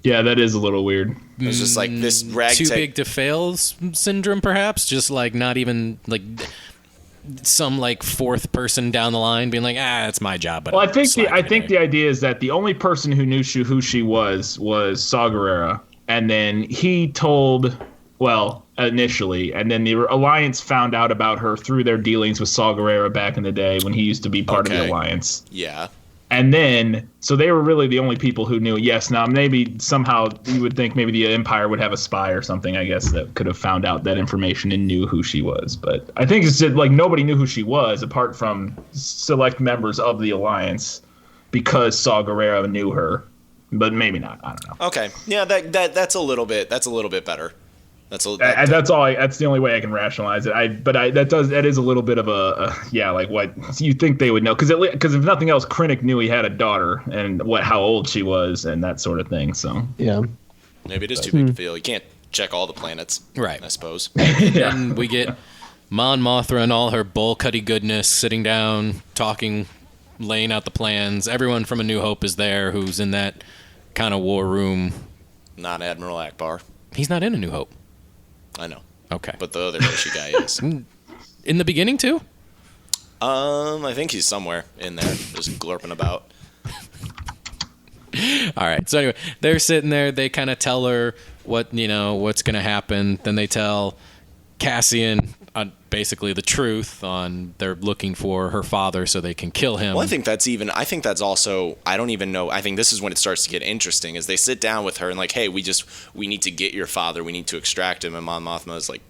Yeah, that is a little weird. It was just like this ragtag. Too big to fail syndrome, perhaps? Just like not even like some like fourth person down the line being like, it's my job. But well, I think the idea is that the only person who knew who she was Saw Gerrera, and then he told, well, initially, and then the Alliance found out about her through their dealings with Saw Gerrera back in the day when he used to be part of the Alliance. Yeah. And then, so they were really the only people who knew. Yes, now maybe somehow you would think maybe the Empire would have a spy or something, I guess, that could have found out that information and knew who she was. But I think it's just, like, nobody knew who she was apart from select members of the Alliance because Saw Gerrera knew her. But maybe not. I don't know. Okay. Yeah, that's a little bit better. That's the only way I can rationalize it. That is a little bit of a like what you think they would know, because if nothing else, Krennic knew he had a daughter and how old she was and that sort of thing. So yeah, maybe it is too big to fail. You can't check all the planets, right? I suppose. And we get Mon Mothma and all her bull cutty goodness sitting down, talking, laying out the plans. Everyone from A New Hope is there, who's in that kind of war room. Not Admiral Akbar. He's not in A New Hope. I know. Okay. But the other Hoshi guy is. In the beginning, too? I think he's somewhere in there, just glurping about. All right. So anyway, they're sitting there. They kind of tell her what's going to happen. Then they tell Cassian basically the truth on they're looking for her father so they can kill him. Well, I think that's also, I don't even know. I think this is when it starts to get interesting, is they sit down with her and like, hey, we need to get your father. We need to extract him. And Mon Mothma is like,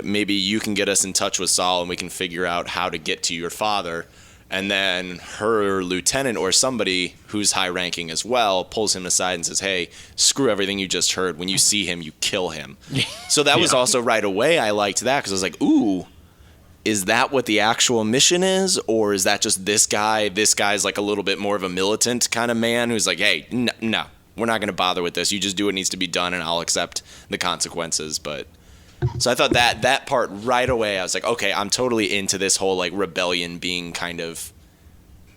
maybe you can get us in touch with Saul and we can figure out how to get to your father. And then her lieutenant or somebody who's high ranking as well pulls him aside and says, hey, screw everything you just heard. When you see him, you kill him. So that was also right away. I liked that because I was like, ooh, is that what the actual mission is? Or is that just this guy? This guy's like a little bit more of a militant kind of man who's like, hey, no, we're not going to bother with this. You just do what needs to be done and I'll accept the consequences. But so I thought that part right away, I was like, okay, I'm totally into this whole like rebellion being kind of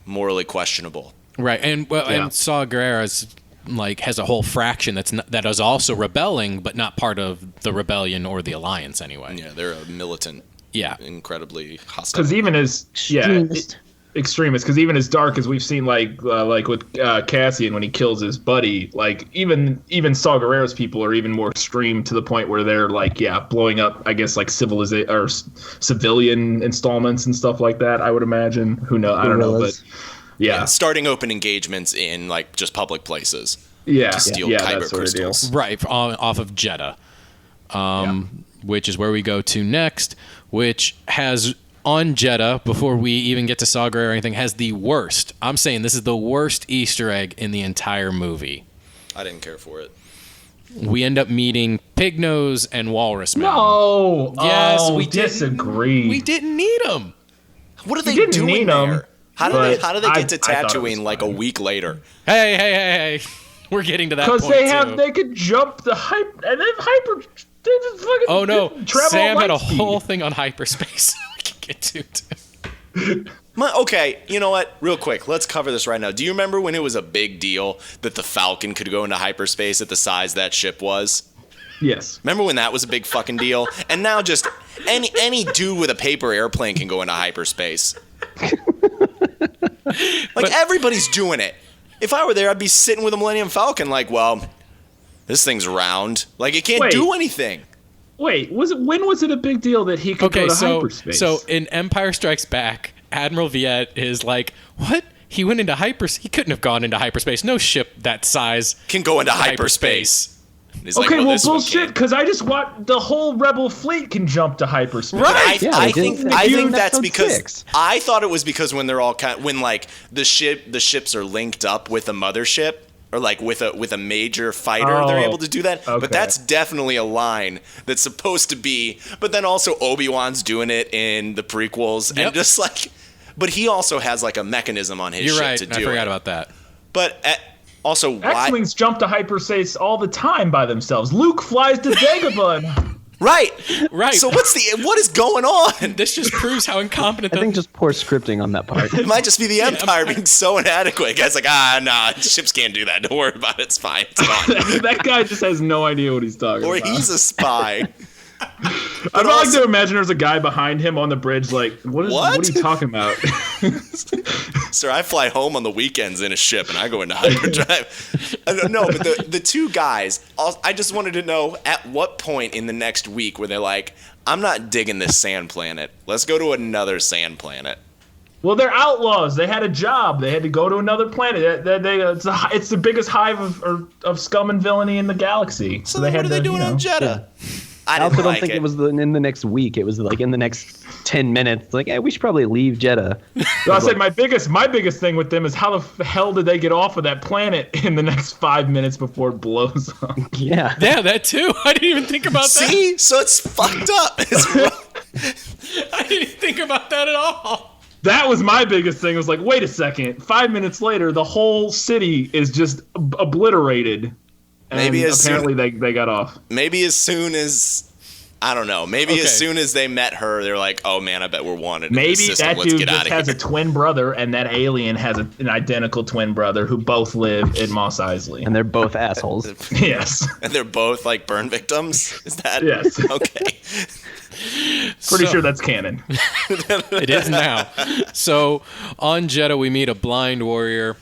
morally questionable. Right. And and Saw Gerrera's like has a whole fraction that is also rebelling, but not part of the rebellion or the Alliance anyway. Yeah, they're a militant. Yeah. Incredibly hostile. Because even as extremist, because even as dark as we've seen, like with Cassian when he kills his buddy, like even Saw Gerrera's people are even more extreme to the point where they're like, blowing up, I guess, like civilization or civilian installments and stuff like that. I would imagine. Who knows? I don't know, but yeah, starting open engagements in like just public places. Yeah, to steal kyber crystals. Right, off of Jeddah, which is where we go to next, which has. On Jeddah, before we even get to Saw Gerrera or anything, has the worst. I'm saying this is the worst Easter egg in the entire movie. I didn't care for it. We end up meeting Pignose and Walrus Man. No! Yes, we disagree. We didn't need them. What are they doing there? How did they get to Tatooine like a week later? Hey. We're getting to that point, because they could jump the hyper... And then hyper... They just fucking oh, no. Sam had a speed. whole thing on hyperspace. Get to. Okay, you know what? Real quick, let's cover this right now. Do you remember when it was a big deal that the Falcon could go into hyperspace at the size that ship was? Yes. Remember when that was a big fucking deal? And now just any dude with a paper airplane can go into hyperspace. Everybody's doing it. If I were there, I'd be sitting with a Millennium Falcon like, well, this thing's round. Like, it can't do anything. Wait, when was it a big deal that he could go to hyperspace? So in Empire Strikes Back, Admiral Viet is like, what? He went into hyperspace? He couldn't have gone into hyperspace. No ship that size can go into hyperspace. Okay, well, bullshit, because I just want the whole Rebel fleet can jump to hyperspace. Right. I think that's because I thought it was because when they're all when like the ships are linked up with a mothership. Or like with a major fighter, they're able to do that. Okay. But that's definitely a line that's supposed to be. But then also Obi-Wan's doing it in the prequels, and just like, but he also has like a mechanism on his ship to do it. I forgot about that. But also, X-wings jump to hyperspace all the time by themselves. Luke flies to Dagobah. Right. Right. So what is going on? This just proves how incompetent I think just poor scripting on that part. It might just be the Empire being so inadequate. Guy's like, nah, ships can't do that. Don't worry about it. It's fine. It's fine. That guy just has no idea what he's talking Or about. he's a spy. I'd like to imagine there's a guy behind him on the bridge like, what are you talking about? Sir, I fly home on the weekends in a ship, and I go into hyperdrive. No, but the two guys, I just wanted to know at what point in the next week were they like, I'm not digging this sand planet. Let's go to another sand planet. Well, they're outlaws. They had a job. They had to go to another planet. It's the biggest hive of scum and villainy in the galaxy. So what are they doing on Jeddah? I also didn't don't like think it was in the next week. It was like in the next 10 minutes. Like, hey, we should probably leave Jeddah. So I said my biggest thing with them is how the hell did they get off of that planet in the next 5 minutes before it blows up? Yeah. Yeah, that too. I didn't even think about that. See? So it's fucked up. It's wrong. I didn't think about that at all. That was my biggest thing. It was like, wait a second. 5 minutes later, the whole city is just obliterated. And apparently they got off. Maybe as soon as, I don't know, as soon as they met her, they're like, oh man, I bet we're wanted in this system. That Let's dude get out just of has here. a twin brother, and that alien has an identical twin brother who both live in Mos Eisley. And they're both assholes. Yes. And they're both like burn victims? Is that? Yes. Okay. Pretty sure that's canon. It is now. So on Jeddah, we meet a blind warrior,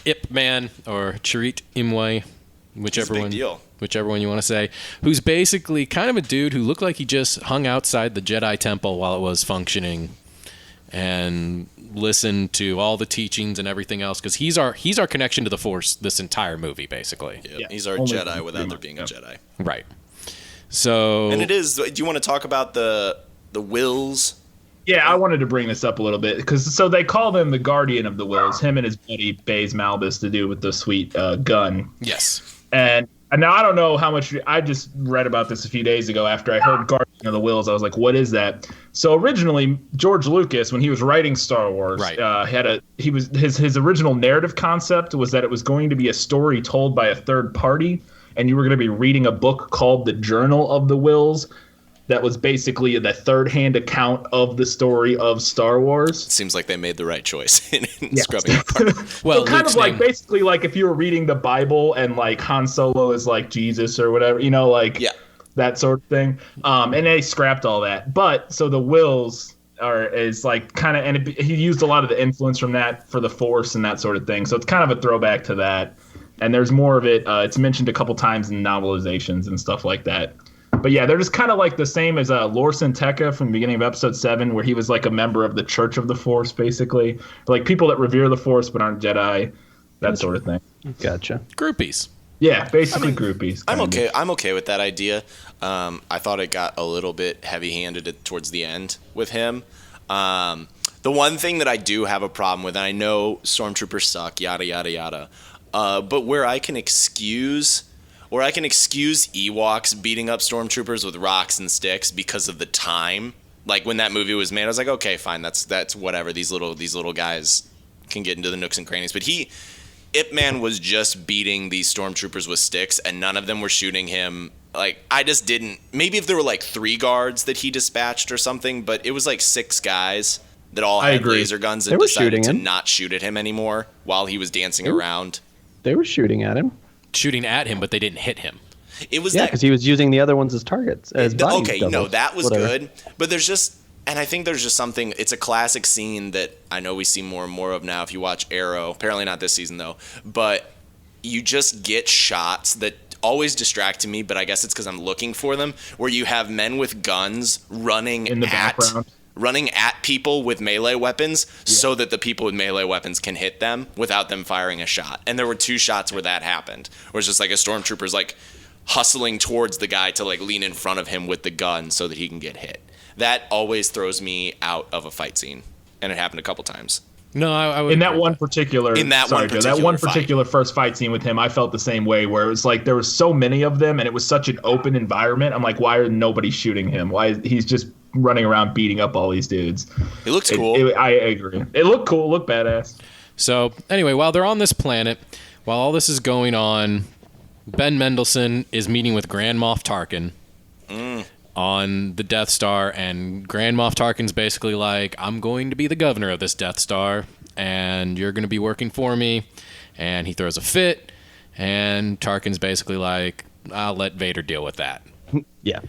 Ip Man, or Chirrut Imwe, whichever big one. deal. Whichever one you want to say, who's basically kind of a dude who looked like he just hung outside the Jedi Temple while it was functioning and listened to all the teachings and everything else, because he's our connection to the Force this entire movie, basically. Yeah, he's our Jedi without there being a Jedi. Right. So... And it is, do you want to talk about the wills? Yeah, I wanted to bring this up a little bit, because they call him the Guardian of the Wills, him and his buddy Baze Malbus, to do with the sweet gun. Yes. And now I don't know how much. I just read about this a few days ago after I heard Guardian of the Wills. I was like, what is that? So originally, George Lucas, when he was writing Star Wars, right. His original narrative concept was that it was going to be a story told by a third party, and you were going to be reading a book called The Journal of the Wills. That was basically the third-hand account of the story of Star Wars. It seems like they made the right choice in scrubbing that part. Well, so kind of like basically like if you were reading the Bible and like Han Solo is like Jesus or whatever, that sort of thing. And they scrapped all that. But so the wills is like kind of, and he used a lot of the influence from that for the Force and that sort of thing. So it's kind of a throwback to that. And there's more of it. It's mentioned a couple times in novelizations and stuff like that. But yeah, they're just kind of like the same as Lorsan Tekka from the beginning of Episode 7, where he was like a member of the Church of the Force, basically. Like people that revere the Force but aren't Jedi, that sort of thing. Gotcha. Groupies. Yeah, basically groupies. I'm okay. I'm okay with that idea. I thought it got a little bit heavy-handed towards the end with him. The one thing that I do have a problem with, and I know stormtroopers suck, yada yada yada, but where I can excuse Ewoks beating up stormtroopers with rocks and sticks because of the time. Like when that movie was made, I was like, okay, fine, that's whatever. These little guys can get into the nooks and crannies. But Ip Man was just beating these stormtroopers with sticks, and none of them were shooting him. Like I just didn't. Maybe if there were like 3 guards that he dispatched or something, but it was like 6 guys that all had laser guns and decided to not shoot at him anymore while he was dancing around. They were shooting at him. Shooting at him, but they didn't hit him. It was because he was using the other ones as targets. That was good. But there's just, and I think there's just something. It's a classic scene that I know we see more and more of now. If you watch Arrow, apparently not this season though, but you just get shots that always distract me. But I guess it's because I'm looking for them. Where you have men with guns running in the background. Running at people with melee weapons so that the people with melee weapons can hit them without them firing a shot. And there were 2 shots where that happened, where it's just like a stormtrooper's like hustling towards the guy to like lean in front of him with the gun so that he can get hit. That always throws me out of a fight scene, and it happened a couple times. No, I would in that one particular first fight scene with him, I felt the same way, where it was like there was so many of them and it was such an open environment. I'm like, why are nobody shooting him? Why he's just running around beating up all these dudes? It looks cool. I agree. It looked cool, looked badass. So anyway, while they're on this planet, while all this is going on, Ben Mendelsohn is meeting with Grand Moff Tarkin on the Death Star, and Grand Moff Tarkin's basically like, I'm going to be the governor of this Death Star, and you're going to be working for me. And he throws a fit, and Tarkin's basically like, I'll let Vader deal with that. Yeah.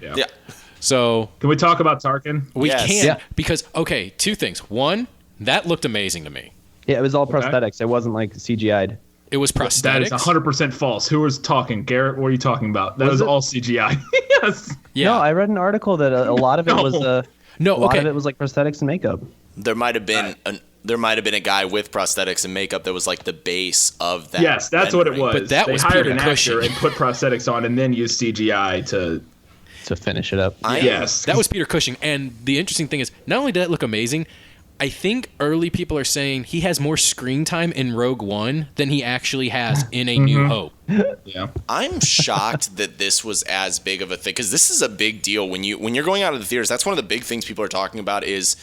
So Can we talk about Tarkin? we Yes. can't, Yeah. because, okay, two things. One, that looked amazing to me. Yeah, it was all prosthetics. It wasn't like CGI'd. It was That prosthetics. is 100% false. Who was talking? Garrett, what are you talking about? That was Was it? all CGI. Yes. Yeah. No, I read an article that a lot of it No. was a No, lot okay. of it was like prosthetics and makeup. There might have been a guy with prosthetics and makeup that was like the base of that. Yes, that's what it rendering. was. But that they was hired Peter an Cushing. actor and put prosthetics on and then used CGI to. To finish it up. Yes. That was Peter Cushing. And the interesting thing is, not only did it look amazing, I think early people are saying he has more screen time in Rogue One than he actually has in A New Hope. Yeah. I'm shocked that this was as big of a thing, because this is a big deal when you're going out of the theaters. That's one of the big things people are talking about is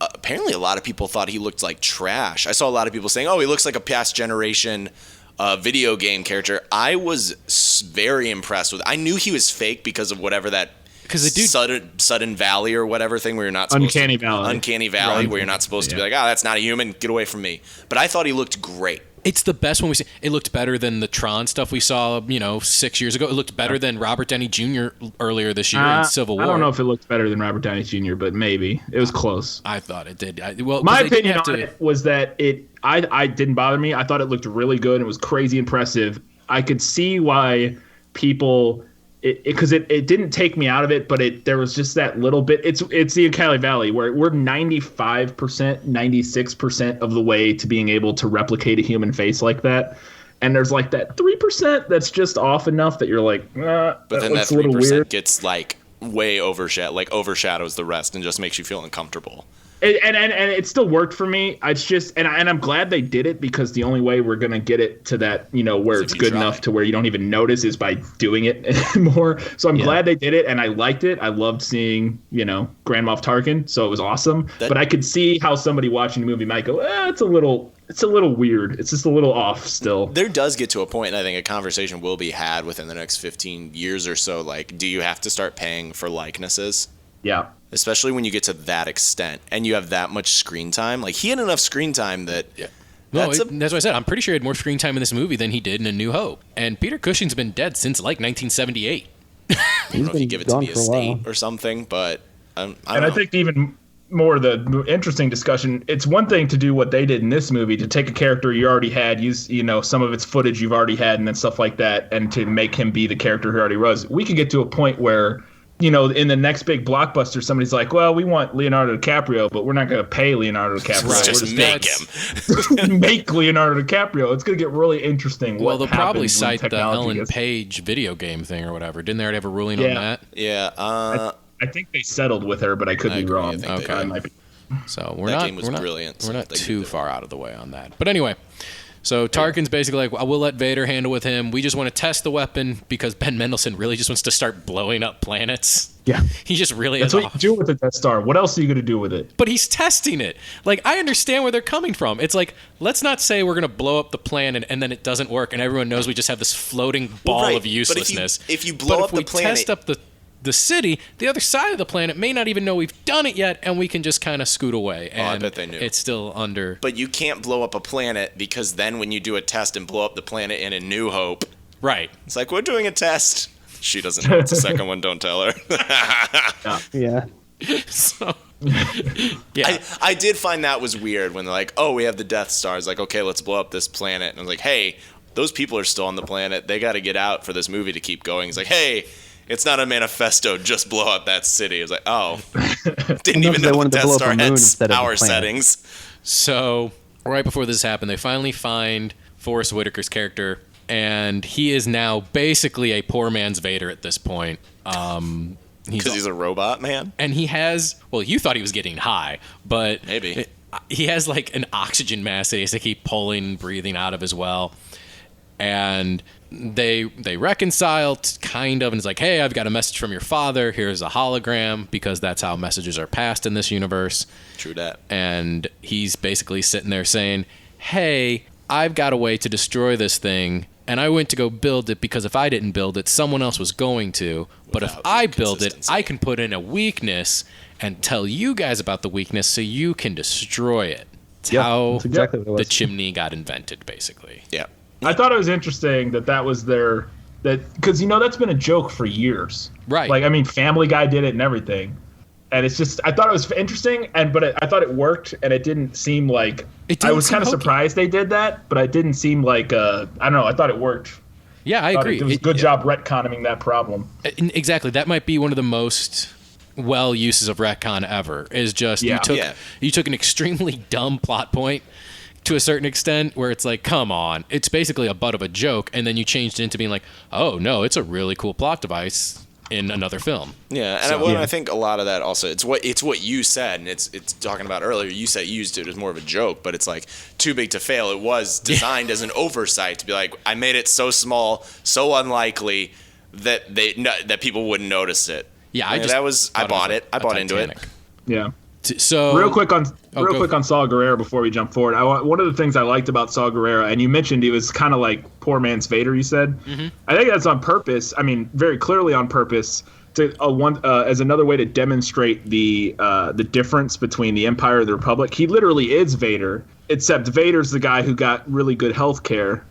apparently a lot of people thought he looked like trash. I saw a lot of people saying, "Oh, he looks like a past generation video game character." I was very impressed with. I knew he was fake because of whatever that. Because the dude, Sudden Valley or whatever thing where you're not supposed Uncanny to, Valley. Uncanny Valley, where you're not supposed to be like, that's not a human, get away from me. But I thought he looked great. it's the best one we see. It looked better than the Tron stuff we saw, 6 years ago. It looked better than Robert Downey Jr. earlier this year in Civil War. I don't know if it looked better than Robert Downey Jr., but maybe it was close. I thought it did. My opinion on it was that I didn't bother me. I thought it looked really good. It was crazy impressive. I could see why people, because it didn't take me out of it, but there was just that little bit. It's the Uncanny Valley where we're 95%, 96% of the way to being able to replicate a human face like that. And there's like that 3% that's just off enough that you're like, But then that looks a little 3% weird. gets like way overshadows the rest and just makes you feel uncomfortable. And it still worked for me. It's just, and I'm glad they did it, because the only way we're gonna get it to that, where Is it's if you good try. enough to where you don't even notice, is by doing it more. So I'm glad they did it, and I liked it. I loved seeing, Grand Moff Tarkin, so it was awesome. But I could see how somebody watching the movie might go, it's a little weird. It's just a little off still. There does get to a point, and I think a conversation will be had within the next 15 years or so. Like, do you have to start paying for likenesses? Yeah. Especially when you get to that extent and you have that much screen time. Like, he had enough screen time that. Yeah. That's what I said. I'm pretty sure he had more screen time in this movie than he did in A New Hope. And Peter Cushing's been dead since like 1978. I don't know if you give it to gone the for a while. estate or something, but I don't And know. I think even more the interesting discussion, it's one thing to do what they did in this movie, to take a character you already had, use some of its footage you've already had and then stuff like that, and to make him be the character he already was. We could get to a point where, in the next big blockbuster, somebody's like, well, we want Leonardo DiCaprio, but we're not going to pay Leonardo DiCaprio. Right. just We're make him. gonna make Leonardo DiCaprio. It's going to get really interesting. Well, they'll probably happens when cite the technology Ellen gets- Page video game thing or whatever. Didn't they already have a ruling on Yeah. that? Yeah. I think they settled with her, but I could I be agree. I wrong. think they I did. might be. So we're That not. game was we're not, brilliant, We're so not they too did it. far out of the way on that. But anyway, so Tarkin's basically like, we'll let Vader handle with him. We just want to test the weapon because Ben Mendelsohn really just wants to start blowing up planets. Yeah. He just really That's has what you do with the Death Star. What else are you going to do with it? But he's testing it. Like, I understand where they're coming from. It's like, let's not say we're going to blow up the planet and then it doesn't work and everyone knows we just have this floating ball right. of But uselessness. if you blow But up the if we planet- test up the city, the other side of the planet may not even know we've done it yet, and we can just kind of scoot away. And I bet they knew. It's still under. But you can't blow up a planet, because then when you do a test and blow up the planet in A New Hope, Right. it's like, we're doing a test. She doesn't know it's the second one. Don't tell her. Yeah. So, yeah. I did find that was weird when they're like, oh, we have the Death Star. It's like, okay, let's blow up this planet. And I was like, hey, those people are still on the planet. They got to get out for this movie to keep going. It's like, hey, it's not a manifesto. Just blow up that city. It was like, oh, didn't even they know the wanted to Death blow up Star a moon had instead of a power planet. settings. So, right before this happened, they finally find Forrest Whitaker's character, and he is now basically a poor man's Vader at this point. Because he's a robot, man. And he has, well, you thought he was getting high, but Maybe. he has like an oxygen mask that he has to keep pulling and breathing out of as well. And they reconcile kind of, and it's like, hey, I've got a message from your father. Here's a hologram, because that's how messages are passed in this universe. True that. And he's basically sitting there saying, hey, I've got a way to destroy this thing, and I went to go build it because if I didn't build it, someone else was going to. But if Without I build it, consistency. I can put in a weakness and tell you guys about the weakness so you can destroy it. It's how that's exactly what it was. the chimney got invented, basically. Yeah. I thought it was interesting that was their because that's been a joke for years. Right. Like, I mean, Family Guy did it and everything. And it's just, I thought it was interesting, but I thought it worked, and it didn't seem like, It didn't I was seem kind of hokey. surprised they did that, but it didn't seem like, I don't know, I thought it worked. Yeah, I agree. It was a good job retconning that problem. Exactly. That might be one of the most well uses of retcon ever. Is just Yeah. you took an extremely dumb plot point to a certain extent where it's like, come on, it's basically a butt of a joke, and then you changed it into being like, oh no, it's a really cool plot device in another film. Yeah, and I think a lot of that also it's what you said, and it's talking about earlier. You said you used it as more of a joke, but it's like too big to fail. It was designed as an oversight to be like, I made it so small, so unlikely that that people wouldn't notice it. Yeah, I bought it. I bought into it. Titanic. Yeah. So Real quick on go. Saw Gerrera before we jump forward. One of the things I liked about Saw Gerrera, and you mentioned he was kind of like poor man's Vader. You said, I think that's on purpose. I mean, very clearly on purpose to as another way to demonstrate the difference between the Empire and the Republic. He literally is Vader, except Vader's the guy who got really good health care,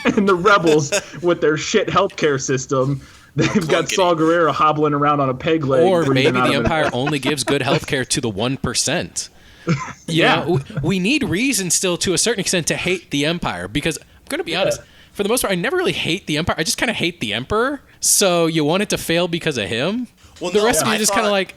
and the rebels with their shit healthcare system. They've got Saw Gerrera hobbling around on a peg leg. or breathing maybe out the of an- Empire only gives good healthcare to the 1%. Yeah. We need reason still to a certain extent to hate the Empire because I'm going to be honest, for the most part, I never really hate the Empire. I just kind of hate the Emperor. So you want it to fail because of him? Well, The no, rest of me I is just kind of thought- like,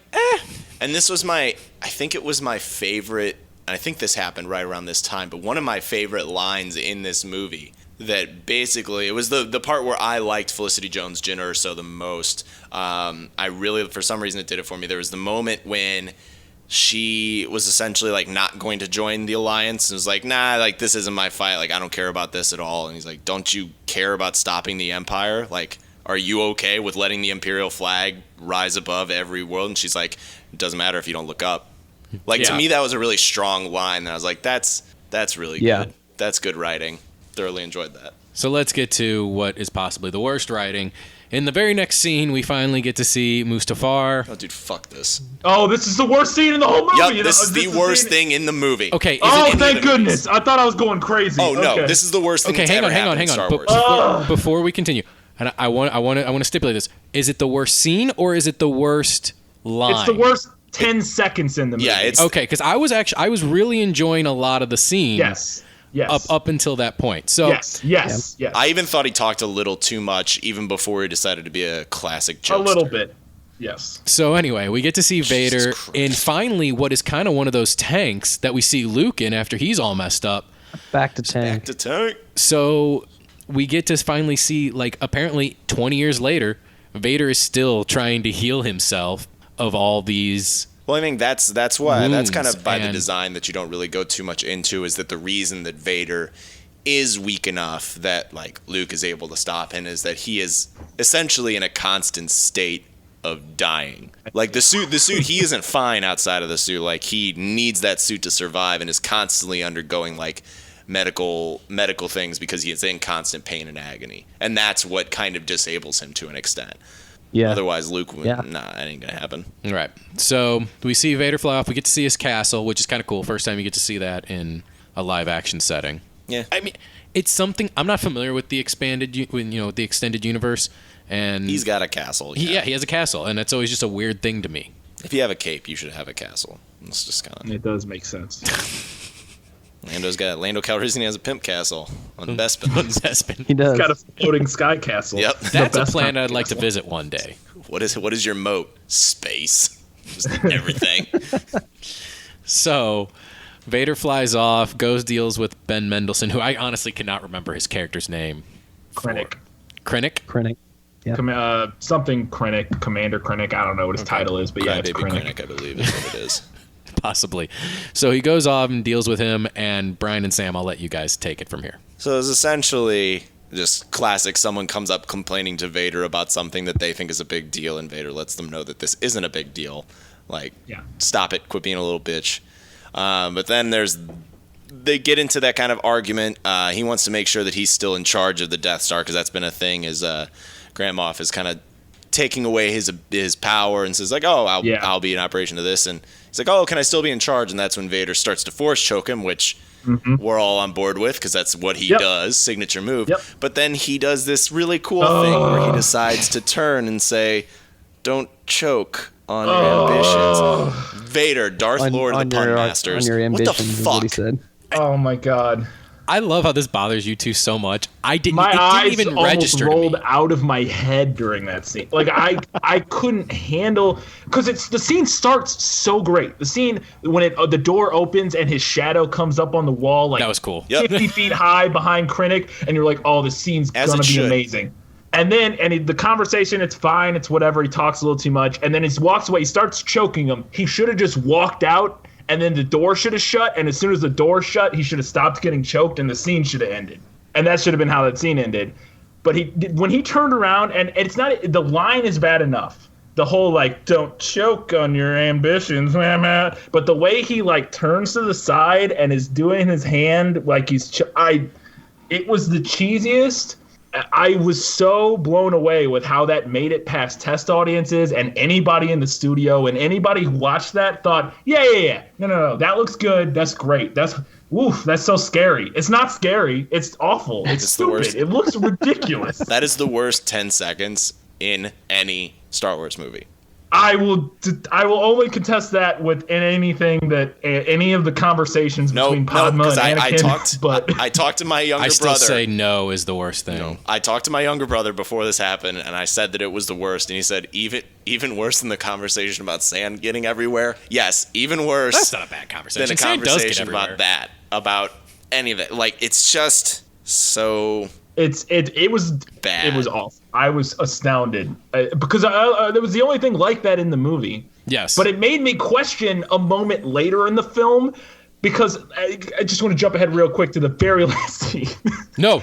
And this was I think it was my favorite, and I think this happened right around this time, but one of my favorite lines in this movie that basically, it was the part where I liked Felicity Jones' Jyn Erso the most. I really, for some reason, it did it for me. There was the moment when she was essentially like not going to join the Alliance and was like, nah, like this isn't my fight. Like I don't care about this at all. And he's like, don't you care about stopping the Empire? Like, are you okay with letting the Imperial flag rise above every world? And she's like, it doesn't matter if you don't look up. Like, to Yeah. me, that was a really strong line. And I was like, that's really good. That's good writing. Thoroughly enjoyed that. So let's get to what is possibly the worst writing. In the very next scene, we finally get to see Mustafar. Oh, dude, fuck this. Oh, this is the worst scene in the whole movie. Yup, this is the worst scene- thing in the movie. Okay, is Oh, it, thank goodness! I thought I was going crazy. Oh, no, Okay. this is the worst thing okay, that's hang ever on. happened in Star But Wars. before we continue, and I want to stipulate this: is it the worst scene or is it the worst line? It's the worst 10 seconds in the movie. Yeah, it's Okay, because I was really enjoying a lot of the scene. Yes. Yes. Up until that point. So Yes. I even thought he talked a little too much even before he decided to be a classic jokester. A little bit. Yes. So anyway, we get to see Vader Christ. in finally what is kind of one of those tanks that we see Luke in after he's all messed up. Back to tank. To tank. So we get to finally see, like, apparently 20 years later, Vader is still trying to heal himself of all these. Well, I think that's why that's kind Wounds of by the and- design that you don't really go too much into, is that the reason that Vader is weak enough that like Luke is able to stop him is that he is essentially in a constant state of dying. Like the suit he isn't fine outside of the suit. Like he needs that suit to survive and is constantly undergoing like medical things because he is in constant pain and agony, and that's what kind of disables him to an extent. Yeah. Otherwise, Luke would, Yeah. nah, that ain't gonna happen. Right. So we see Vader fly off. We get to see his castle, which is kind of cool. First time you get to see that in a live action setting. Yeah. I mean, it's something I'm not familiar with the extended universe, and He's got a castle. he has a castle, and that's always just a weird thing to me. If you have a cape, you should have a castle. It's just kind of. It does make sense. Lando Calrissian has a pimp castle on Bespin. Bespin. He does. It's got a floating sky castle. Yep. That's a best planet kind of I'd like to castle. visit one day. What is your moat? Space. Just everything. So Vader flies off, deals with Ben Mendelsohn, who I honestly cannot remember his character's name. Krennic. Krennic? Krennic. Yeah. Something Krennic, Commander Krennic. I don't know what his title is, but yeah, it's Crybaby Krennic. Krennic, I believe, is what it is. Possibly. So he goes off and deals with him, and Bryan and Sam, I'll let you guys take it from here. So it's essentially just classic. Someone comes up complaining to Vader about something that they think is a big deal, and Vader lets them know that this isn't a big deal. Like, Yeah. stop it, quit being a little bitch. But then there's they get into that kind of argument. He wants to make sure that he's still in charge of the Death Star because that's been a thing. Is Grand Moff is kind of taking away his power and says like, "Oh, I'll be in operation of this," and he's like, "Oh, can I still be in charge?" And that's when Vader starts to force choke him, which we're all on board with because that's what he does, signature move. But then he does this really cool thing where he decides to turn and say, "Don't choke on your ambitions." Vader, Darth Lord of the Pun Masters. On your What the ambitions is fuck? what he said. Oh my god. I love how this bothers you two so much. My it eyes didn't even almost register to rolled me. out of my head during that scene. Like I couldn't handle because the scene starts so great. The scene when the door opens and his shadow comes up on the wall like That was cool. 50 feet high behind Krennic, and you're like, oh, the scene's As gonna it be should. amazing. And then the conversation, it's fine, it's whatever. He talks a little too much, and then he walks away. He starts choking him. He should have just walked out. And then the door should have shut, and as soon as the door shut, he should have stopped getting choked, and the scene should have ended. And that should have been how that scene ended. But when he turned around, and it's not, the line is bad enough. The whole, like, don't choke on your ambitions, mama. But the way he, like, turns to the side and is doing his hand like he's, it was the cheesiest. I was so blown away with how that made it past test audiences, and anybody in the studio and anybody who watched that thought, yeah. No. That looks good. That's great. That's so scary. It's not scary. It's awful. It's the worst. stupid. It looks ridiculous. That is the worst 10 seconds in any Star Wars movie. I will only contest that with anything that any of the conversations between Padma and Anakin. I talked to my younger I still brother. say no is the worst thing. No, I talked to my younger brother before this happened, and I said that it was the worst, and he said even worse than the conversation about sand getting everywhere. Yes, even worse. That's not a bad conversation. Than a Sand does get conversation everywhere. about any of it. Like it's just so. It was bad. It was awful. I was astounded because there was the only thing like that in the movie. Yes, but it made me question a moment later in the film because I just want to jump ahead real quick to the very last scene. No,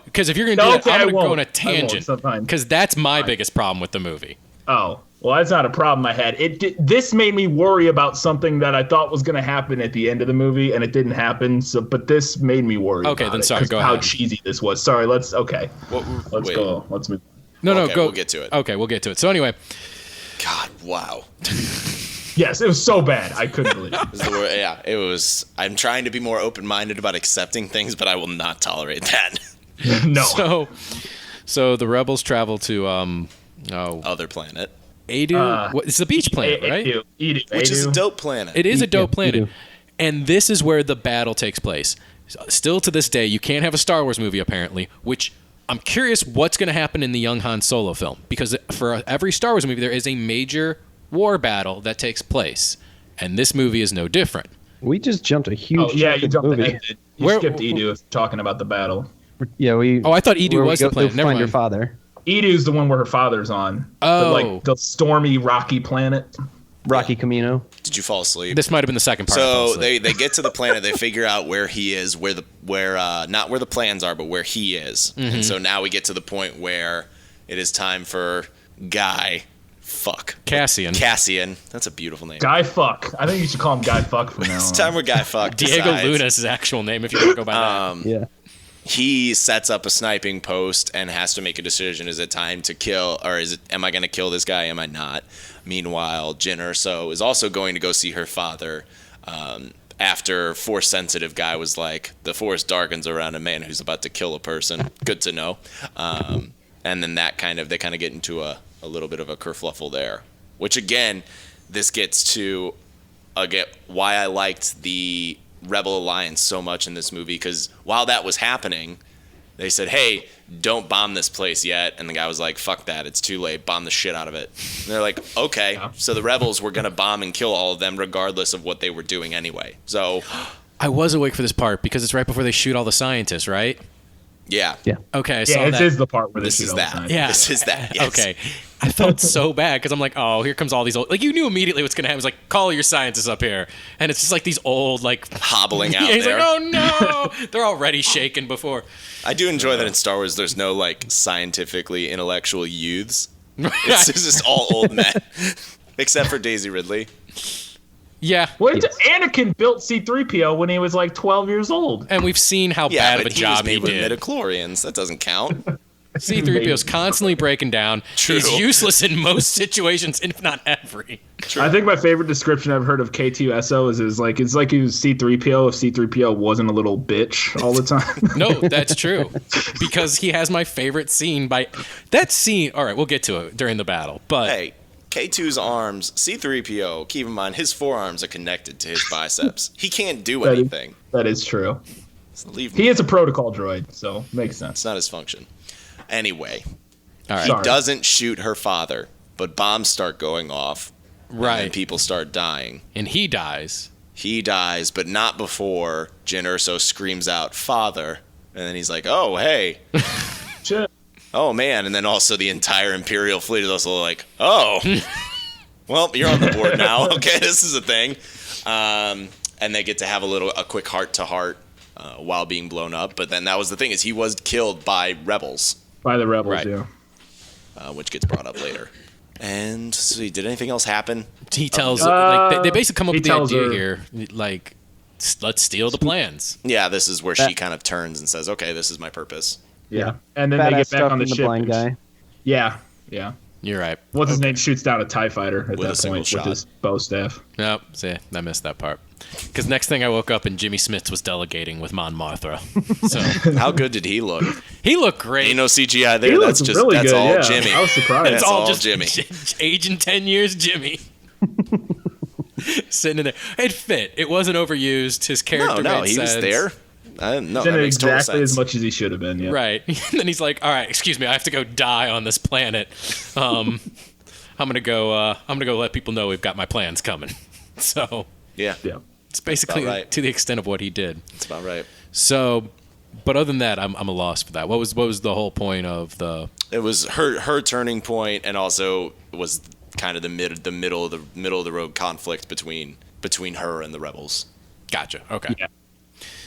because if you're gonna do that, I'm gonna go on a tangent so fine. because that's my biggest problem with the movie. Oh, well, that's not a problem I had. This made me worry about something that I thought was going to happen at the end of the movie, and it didn't happen. But this made me worry. Okay, about then it, sorry, go how ahead. cheesy this was. Sorry, let's go. Let's move. No, Okay, go. we'll get to it. Okay, we'll get to it. So anyway, God, wow. Yes, it was so bad. I couldn't believe it. It was. I'm trying to be more open-minded about accepting things, but I will not tolerate that. No. So the rebels travel to Other planet. Adu. It's the beach planet, right? Edu. Which is a dope planet. It is a dope Yeah, planet. Edu. And this is where the battle takes place. Still to this day, you can't have a Star Wars movie, apparently, which I'm curious what's going to happen in the young Han Solo film. Because for every Star Wars movie, there is a major war battle that takes place. And this movie is no different. We just jumped a huge. You chunk of jumped movie. ahead. You skipped Edu talking about the battle. Yeah, we. Oh, I thought Edu where we was the go planet. Never find your mind. father. Edu's the one where her father's on. Oh. The stormy, rocky planet. Rocky Camino. Did you fall asleep? This might have been the second part. I fell So asleep. they get to the planet. They figure out where he is, not where the plans are, but where he is. Mm-hmm. And so now we get to the point where it is time for Cassian. That's a beautiful name. Guy Fuck. I think you should call him Guy Fuck from now It's on. time where Guy Fuck Diego decides. Luna's his actual name, if you want to go by that. Yeah. He sets up a sniping post and has to make a decision. Is it time to kill, or am I going to kill this guy? Am I not? Meanwhile, Jyn Erso is also going to go see her father after Force-sensitive guy was like, the Force darkens around a man who's about to kill a person. Good to know. And then they kind of get into a little bit of a kerfluffle there. Which, again, this gets to why I liked the Rebel Alliance so much in this movie, because while that was happening, they said, hey, don't bomb this place yet. And the guy was like, fuck that, it's too late, bomb the shit out of it. And they're like, okay. Yeah. So the rebels were going to bomb and kill all of them regardless of what they were doing anyway. So I was awake for this part because it's right before they shoot all the scientists, right? Yeah. Okay, I saw Yeah, that. this is the part where This is that. Yeah. This is that. Yes. Okay. I felt so bad because I'm like, oh, here comes all these old... Like, you knew immediately what's going to happen. It's like, call your scientists up here. And it's just like these old, like... hobbling out he's there. like, oh, no! They're already shaken before. I do enjoy that in Star Wars there's no, like, scientifically intellectual youths. It's just all old men. Except for Daisy Ridley. Yeah. Well, Anakin built C-3PO when he was like 12 years old. And we've seen how Yeah, bad of but a job he he was made did. with midichlorians. That doesn't count. C-3PO's constantly breaking down. True. He's useless in most situations, if not every. True. I think my favorite description I've heard of K2SO is like it's like he was C-3PO if C-3PO wasn't a little bitch all the time. No, that's true. Because he has my favorite scene by... That scene... All right, we'll get to it during the battle, but... Hey, K2's arms, C-3PO, keep in mind, his forearms are connected to his biceps. He can't do anything. That is true. So leave him. He is a protocol droid, so makes sense. It's not his function. Anyway, All right. he Sorry. doesn't shoot her father, but bombs start going off. Right. And people start dying. And he dies. He dies, but not before Jyn Erso screams out, "Father!" And then he's like, "Oh, hey." Shit. Oh, man. And then also the entire Imperial fleet is also like, "Oh, well, you're on the board now. Okay, this is a thing." And they get to have a quick heart-to-heart while being blown up. But then that was the thing, is he was killed by rebels, By the rebels, Right. yeah. which gets brought up later. And see, did anything else happen? He tells... no. like, they basically come up He with the tells idea her- here, like, let's steal the plans. Yeah, this is where she kind of turns and says, "Okay, this is my purpose." Yeah. And then Badass they get back stuff on the from ship. blind guy. Yeah. Yeah. You're right. What's his name shoots down a TIE fighter at With a that single point shot. with his bow staff. Nope, see, I missed that part. Because next thing I woke up and Jimmy Smits was delegating with Mon Mothra. So How good did he look? he looked great. Ain't no CGI there. He That's looks just really that's good, all yeah. Jimmy. I was surprised. That's it's all all just Jimmy. aging 10 years Jimmy. Sitting in there. It fit. It wasn't overused. His character No, made he was sense. there. No, He's that in it makes total exactly sense. as much as he should have been, yeah. Right. And then he's like, all right, excuse me, I have to go die on this planet. I'm gonna go let people know we've got my plans coming. So Yeah, Yeah. it's basically About right. to the extent of what he did. that's about right. So but other than that, I'm a loss for that. What was the whole point of the It was her turning point, and also was kind of the middle of the road conflict between her and the rebels. Gotcha. Okay. Yeah.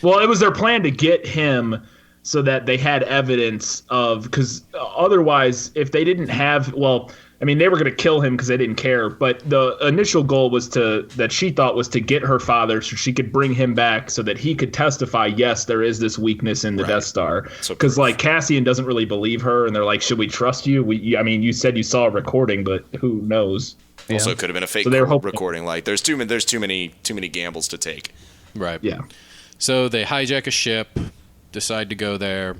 Well, it was their plan to get him so that they had evidence of, because otherwise, if they didn't have, well, I mean, they were going to kill him because they didn't care. But the initial goal was that she thought was to get her father so she could bring him back so that he could testify, yes, there is this weakness in the Right. Death Star. So Because, proof. like, Cassian doesn't really believe her, and they're like, should we trust you? I mean, you said you saw a recording, but who knows? Also, it could have been a fake So they were hoping- recording. Like, there's too many gambles to take. Right. Yeah. So they hijack a ship, decide to go there.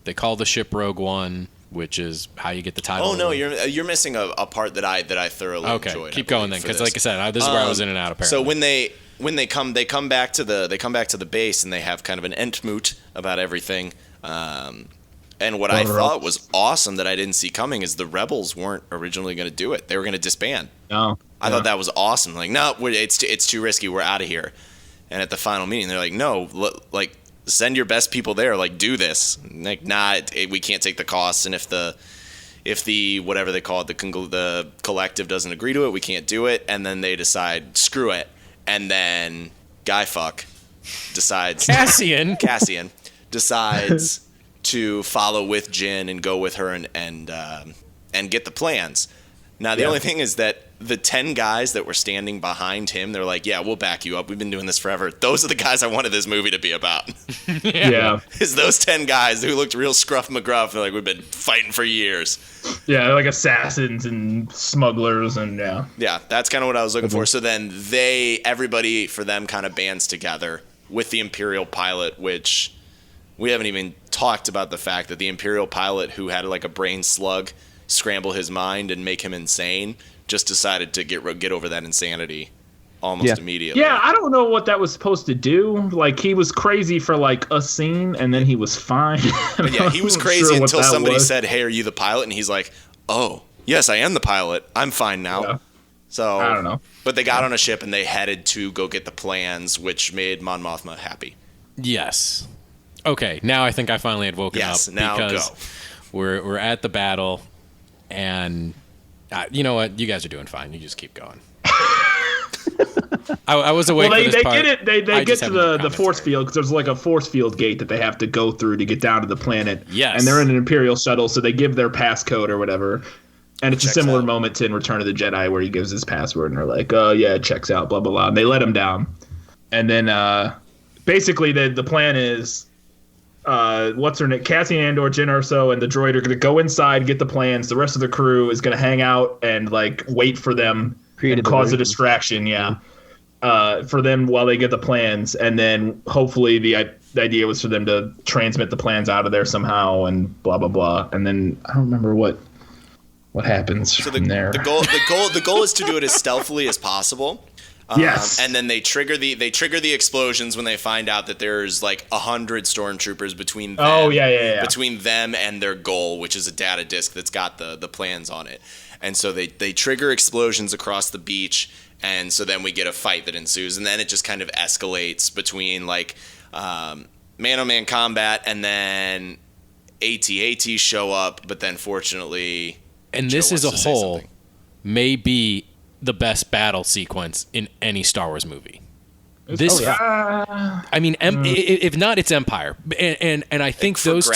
They call the ship Rogue One, which is how you get the title. Oh no, you're missing a part that I thoroughly okay. enjoyed. Keep I going believe, then, for because this. like I said, this is where I was in and out. Apparently. So when they come back to the base, and they have kind of an entmoot about everything. And what I thought was awesome that I didn't see coming is the rebels weren't originally going to do it. They were going to disband. No. I thought that was awesome. Like, no, it's too risky. We're out of here. And at the final meeting, they're like, no, like, send your best people there. Like, do this. Like, nah, we can't take the costs. And if the whatever they call it, the collective doesn't agree to it, we can't do it. And then they decide, screw it. And then Cassian decides to follow with Jyn and go with her and get the plans. Now, the only thing is that the 10 guys that were standing behind him, they're like, yeah, we'll back you up. We've been doing this forever. Those are the guys I wanted this movie to be about. Yeah. Is those 10 guys who looked real scruff McGruff. They're like, we've been fighting for years. Yeah, they're like assassins and smugglers and yeah. Yeah, that's kind of what I was looking for. So then everybody for them kind of bands together with the Imperial pilot, which we haven't even talked about the fact that the Imperial pilot who had like a brain slug scramble his mind and make him insane just decided to get over that insanity almost immediately. Yeah, I don't know what that was supposed to do. Like, he was crazy for like a scene and then he was fine. But yeah, he was I'm not crazy sure what until that somebody was. said, hey, are you the pilot? And he's like, oh, yes, I am the pilot. I'm fine now. Yeah. So I don't know. But they got on a ship and they headed to go get the plans, which made Mon Mothma happy. Yes. Okay, now I think I finally had woken Yes, up now because go. we're at the battle, and you know what? You guys are doing fine. You just keep going. I was awake Well, for this they part. get it. They I get just to have more the force commentary. field because there's like a force field gate that they have to go through to get down to the planet. Yes. And they're in an Imperial shuttle, so they give their passcode or whatever. And it's a similar moment to in Return of the Jedi where he gives his password and they're like, oh, yeah, it checks out, blah, blah, blah. And they let him down. And then basically the plan is, what's her name? Cassian Andor, Jyn Erso, and the droid are going to go inside, get the plans. The rest of the crew is going to hang out and like wait for them and cause a distraction, for them while they get the plans. And then hopefully the idea was for them to transmit the plans out of there somehow and blah, blah, blah. And then I don't remember what happens from there. The goal is to do it as stealthily as possible. Yes. And then they trigger the explosions when they find out that there's like 100 stormtroopers between them. Between them and their goal, which is a data disk that's got the plans on it. And so they trigger explosions across the beach, and so then we get a fight that ensues, and then it just kind of escalates between like man-on-man combat, and then AT-AT show up, but then fortunately. And this as a whole may be the best battle sequence in any Star Wars movie. I mean, if not, it's Empire, and I think those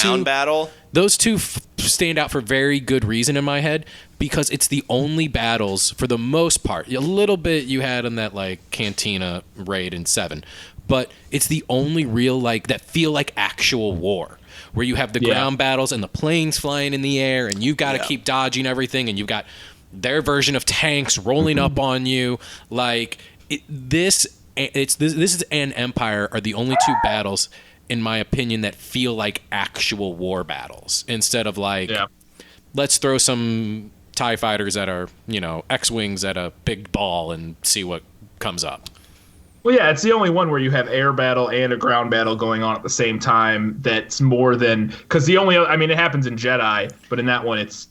two stand out for very good reason in my head, because it's the only battles for the most part. A little bit you had in that like Cantina raid in 7, but it's the only real like that feel like actual war, where you have the ground battles and the planes flying in the air, and you've got to keep dodging everything, and you've got their version of tanks rolling up on you. Like this and Empire are the only two battles, in my opinion, that feel like actual war battles instead of like, let's throw some TIE fighters at our, X-Wings at a big ball and see what comes up. Well, yeah, it's the only one where you have air battle and a ground battle going on at the same time. That's more than, because it happens in Jedi, but in that one it's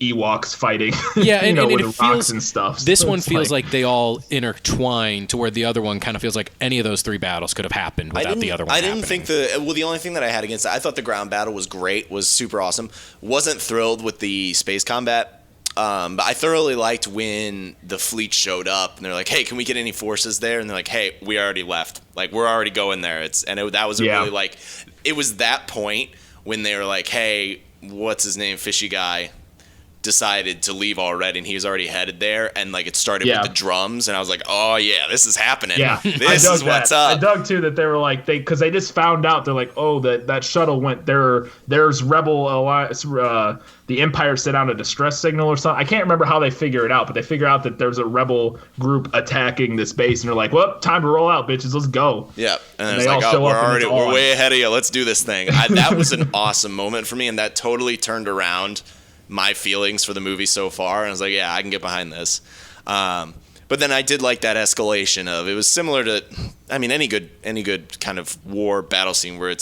Ewoks fighting, and with it the feels, rocks and stuff. This one feels like they all intertwine to where the other one kind of feels like any of those three battles could have happened without the other one. I didn't think the only thing that I had against it, I thought the ground battle was great, was super awesome. Wasn't thrilled with the space combat. But I thoroughly liked when the fleet showed up and they're like, hey, can we get any forces there? And they're like, hey, we already left. Like, we're already going there. That was really like, it was that point when they were like, hey, what's his name? Fishy guy decided to leave already, and he was already headed there, and like it started with the drums, and I was like, oh yeah, this is happening. This is what's up. I dug too that they were like, because they just found out, they're like, oh, that shuttle went there, there's Rebel Alliance, the Empire sent out a distress signal or something. I can't remember how they figure it out, but they figure out that there's a rebel group attacking this base, and they're like, well, time to roll out, bitches, let's go. Yeah, and it's like, oh, we're way ahead of you, let's do this thing. That was an awesome moment for me, and that totally turned around my feelings for the movie so far, and I was like, yeah, I can get behind this. But then I did like that escalation of, it was similar to, any good kind of war battle scene where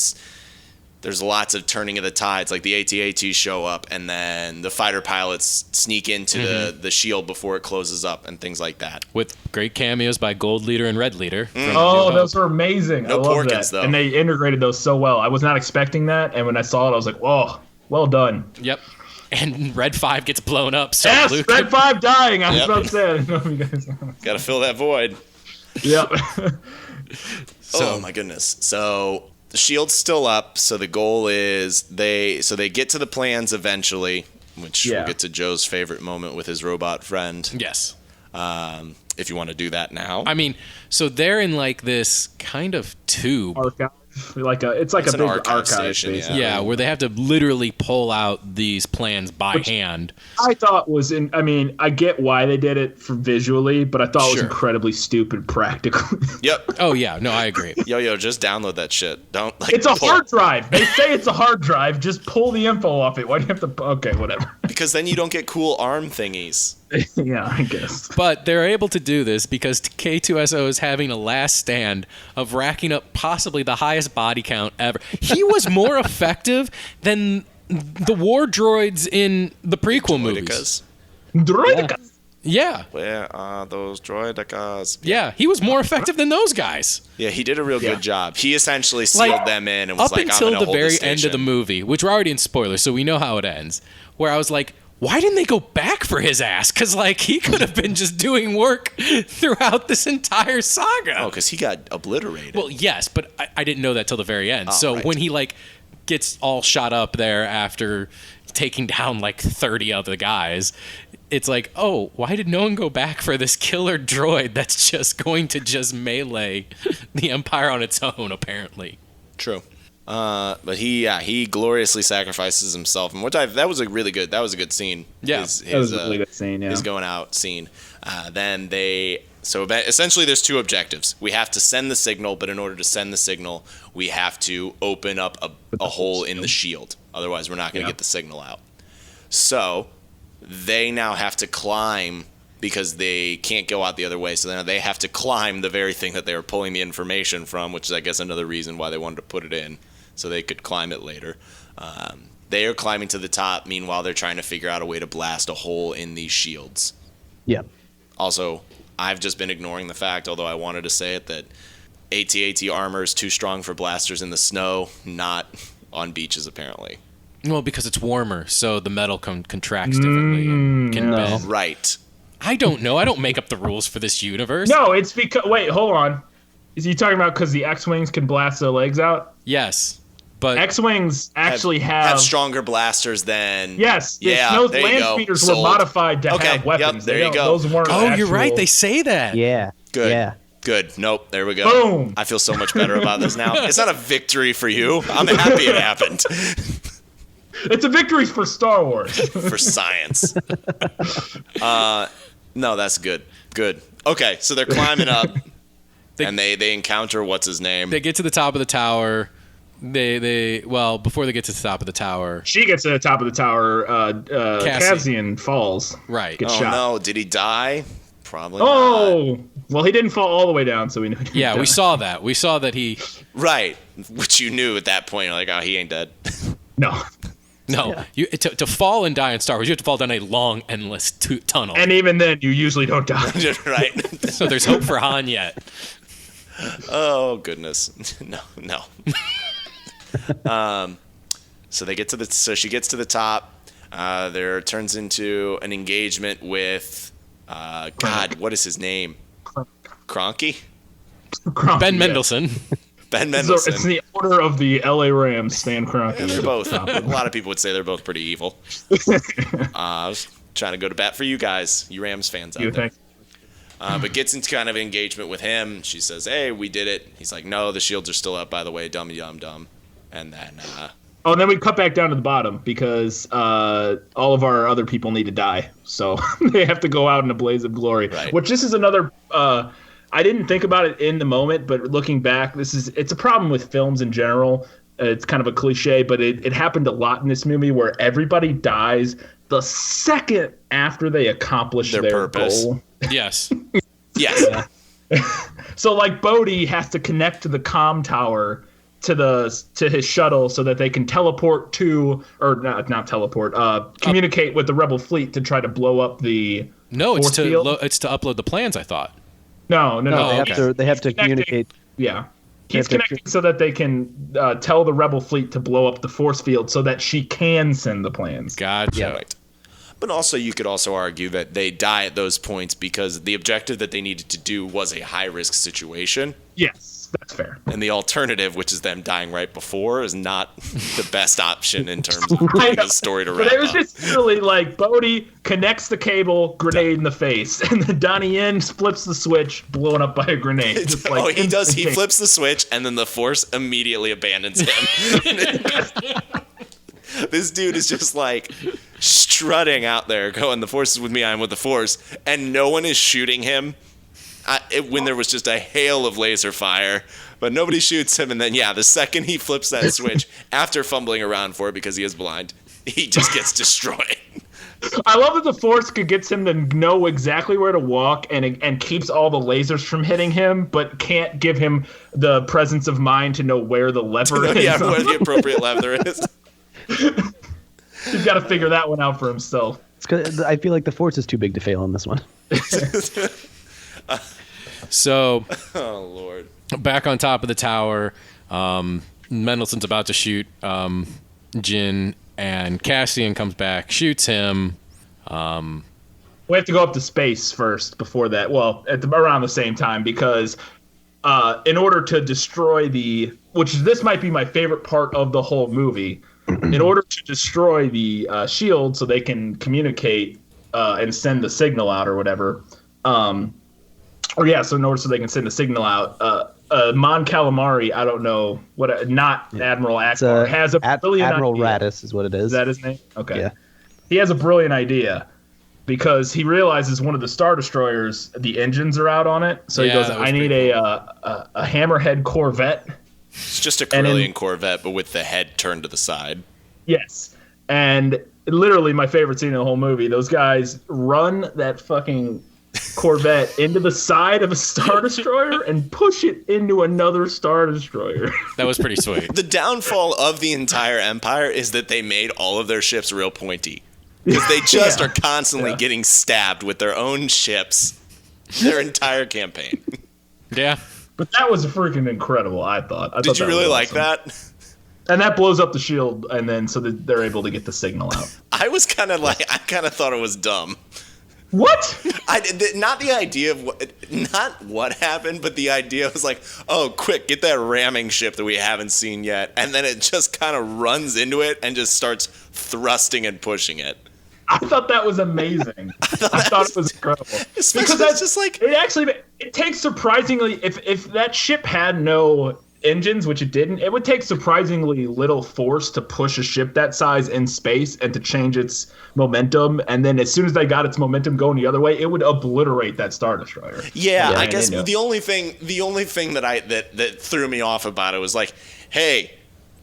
there's lots of turning of the tides, like the AT-AT show up, and then the fighter pilots sneak into the shield before it closes up, and things like that. With great cameos by Gold Leader and Red Leader. Oh, those were amazing. No Porkins, though. And they integrated those so well. I was not expecting that, and when I saw it, I was like, whoa, well done. Yep. And Red 5 gets blown up. So yes, Luke Red 5 dying. I was about to say, I don't know if you guys know. Got to fill that void. Yep. Oh my goodness. So the shield's still up. So the goal is they get to the plans eventually, which we'll get to Joe's favorite moment with his robot friend. Yes. If you want to do that now. So they're in like this kind of tube. Archive. It's like a big archive station, yeah, where they have to literally pull out these plans by hand. I thought I get why they did it for visually, but I thought it was incredibly stupid practically. Yep. Oh yeah, no, I agree. Yo, just download that shit. Don't It's a hard drive. They say it's a hard drive. Just pull the info off it. Why do you have to? Okay, whatever. Because then you don't get cool arm thingies. Yeah, I guess. But they're able to do this because K2SO is having a last stand of racking up possibly the highest body count ever. He was more effective than the war droids in the prequel movies. Droidicas. Yeah. Where are those droidicas? Yeah, he was more effective than those guys. Yeah, he did a real good job. He essentially sealed them in and was up until the very end of the movie, which we're already in spoilers, so we know how it ends, where I was like, why didn't they go back for his ass? Because, he could have been just doing work throughout this entire saga. Oh, because he got obliterated. Well, yes, but I didn't know that till the very end. When he, gets all shot up there after taking down like 30 other guys. It's like, oh, why did no one go back for this killer droid that's just going to just melee the Empire on its own, apparently? True. But he gloriously sacrifices himself, and that was a good scene. Yeah, that was a really good scene. Yeah, his going out scene. So essentially, there's two objectives. We have to send the signal, but in order to send the signal, we have to open up a hole in the shield. Otherwise, we're not going to get the signal out. So they now have to climb, because they can't go out the other way. So now they have to climb the very thing that they were pulling the information from, which is, I guess, another reason why they wanted to put it in, so they could climb it later. They are climbing to the top. Meanwhile, they're trying to figure out a way to blast a hole in these shields. Yeah. Also, I've just been ignoring the fact, although I wanted to say it, that AT-AT armor is too strong for blasters in the snow, not on beaches, apparently. Well, because it's warmer, so the metal contracts differently and can bend. Right. I don't know. I don't make up the rules for this universe. No, it's because... Wait, hold on. Is he talking about because the X-Wings can blast their legs out? Yes, but... X-Wings actually have stronger blasters than... Yes. Yeah, those there you land go. speeders Sold. were modified to Okay, have weapons. yep, there you go. Those weren't you're right. They say that. Yeah. Good. Yeah. Good. Nope. There we go. Boom. I feel so much better about this now. It's not a victory for you. I'm happy it happened. It's a victory for Star Wars. For science. No, that's good. Good. Okay, so they're climbing up, and they encounter what's his name. They get to the top of the tower. Before they get to the top of the tower, She gets to the top of the tower. Cassian falls. right? Gets Oh shot. no, did he die? Probably not. Oh, well, he didn't fall all the way down, so we knew. Yeah, we saw that. We saw that he. Right, which you knew at that point. You're like, oh, he ain't dead. No. No, to fall and die in Star Wars, you have to fall down a long, endless tunnel. And even then, you usually don't die. Right. So there's hope for Han yet. Oh goodness, no. So she gets to the top. There turns into an engagement with God. What is his name? Cronky. Ben Mendelsohn. Ben Mendelsohn. So it's the order of the LA Rams, Stan Kroenke. They're both. A lot of people would say they're both pretty evil. I was trying to go to bat for you guys, you Rams fans out there. But gets into kind of engagement with him. She says, "Hey, we did it." He's like, "No, the shields are still up, by the way. Dumb. And then. And then we cut back down to the bottom because all of our other people need to die, so they have to go out in a blaze of glory. Right. Which this is another. I didn't think about it in the moment, but looking back, it's a problem with films in general. It's kind of a cliche, but it happened a lot in this movie where everybody dies the second after they accomplish their purpose. goal. Yes. Yes. So like Bodhi has to connect to the comm tower to his shuttle so that they can teleport to, or not teleport, communicate with the Rebel fleet to try to blow up the. No, it's force field. it's to upload the plans, I thought. No. They have to communicate. Yeah. He's connecting so that they can tell the Rebel fleet to blow up the force field so that she can send the plans. Gotcha. Yeah, right. But also, you could also argue that they die at those points because the objective that they needed to do was a high-risk situation. Yes, that's fair. And the alternative, which is them dying right before, is not the best option in terms of getting the story to wrap But it was up. just really like Bodhi connects the cable, grenade in the face, and then Donnie Yen flips the switch, blown up by a grenade. Just like he does. He instantaneous. flips the switch, and then the Force immediately abandons him. This dude is just like strutting out there, going, "The Force is with me. I'm with the Force," and no one is shooting him. When there was just a hail of laser fire, but nobody shoots him. And then, the second he flips that switch, after fumbling around for it because he is blind, he just gets destroyed. I love that the Force gets him to know exactly where to walk and keeps all the lasers from hitting him, but can't give him the presence of mind to know where the lever is. Yeah, where the appropriate lever is. He's got to figure that one out for himself. It's 'cause I feel like the Force is too big to fail on this one. So, Oh Lord. back on top of the tower, Mendelsohn's about to shoot Jin, and Cassian comes back, shoots him. We have to go up to space first before that. Well, around the same time, because in order to destroy this might be my favorite part of the whole movie, in order to destroy the shield so they can communicate and send the signal out or whatever. So in order so they can send the signal out, Mon Calamari, I don't know not Admiral Akbar, has a brilliant Admiral idea. Raddus is what it is. Is that his name? Okay. Yeah. He has a brilliant idea because he realizes one of the Star Destroyers, the engines are out on it. So he goes, I need a Hammerhead Corvette. It's just a Corellian Corvette, but with the head turned to the side. Yes. And literally my favorite scene in the whole movie, those guys run that fucking Corvette into the side of a Star Destroyer and push it into another Star Destroyer. That was pretty sweet. The downfall of the entire Empire is that they made all of their ships real pointy. Because they just are constantly getting stabbed with their own ships their entire campaign. Yeah. But that was freaking incredible, I thought. Did you really like that? And that blows up the shield, and then so that they're able to get the signal out. I kind of thought it was dumb. What? Not the idea of not what happened, but the idea was like, oh, quick, get that ramming ship that we haven't seen yet. And then it just kind of runs into it and just starts thrusting and pushing it. I thought that was amazing. I thought it was incredible. Because that's just like... It takes surprisingly... If that ship had no engines, which it didn't, it would take surprisingly little force to push a ship that size in space and to change its momentum. And then as soon as they got its momentum going the other way, it would obliterate that Star Destroyer. Yeah, I guess the only thing that threw me off about it was like, hey,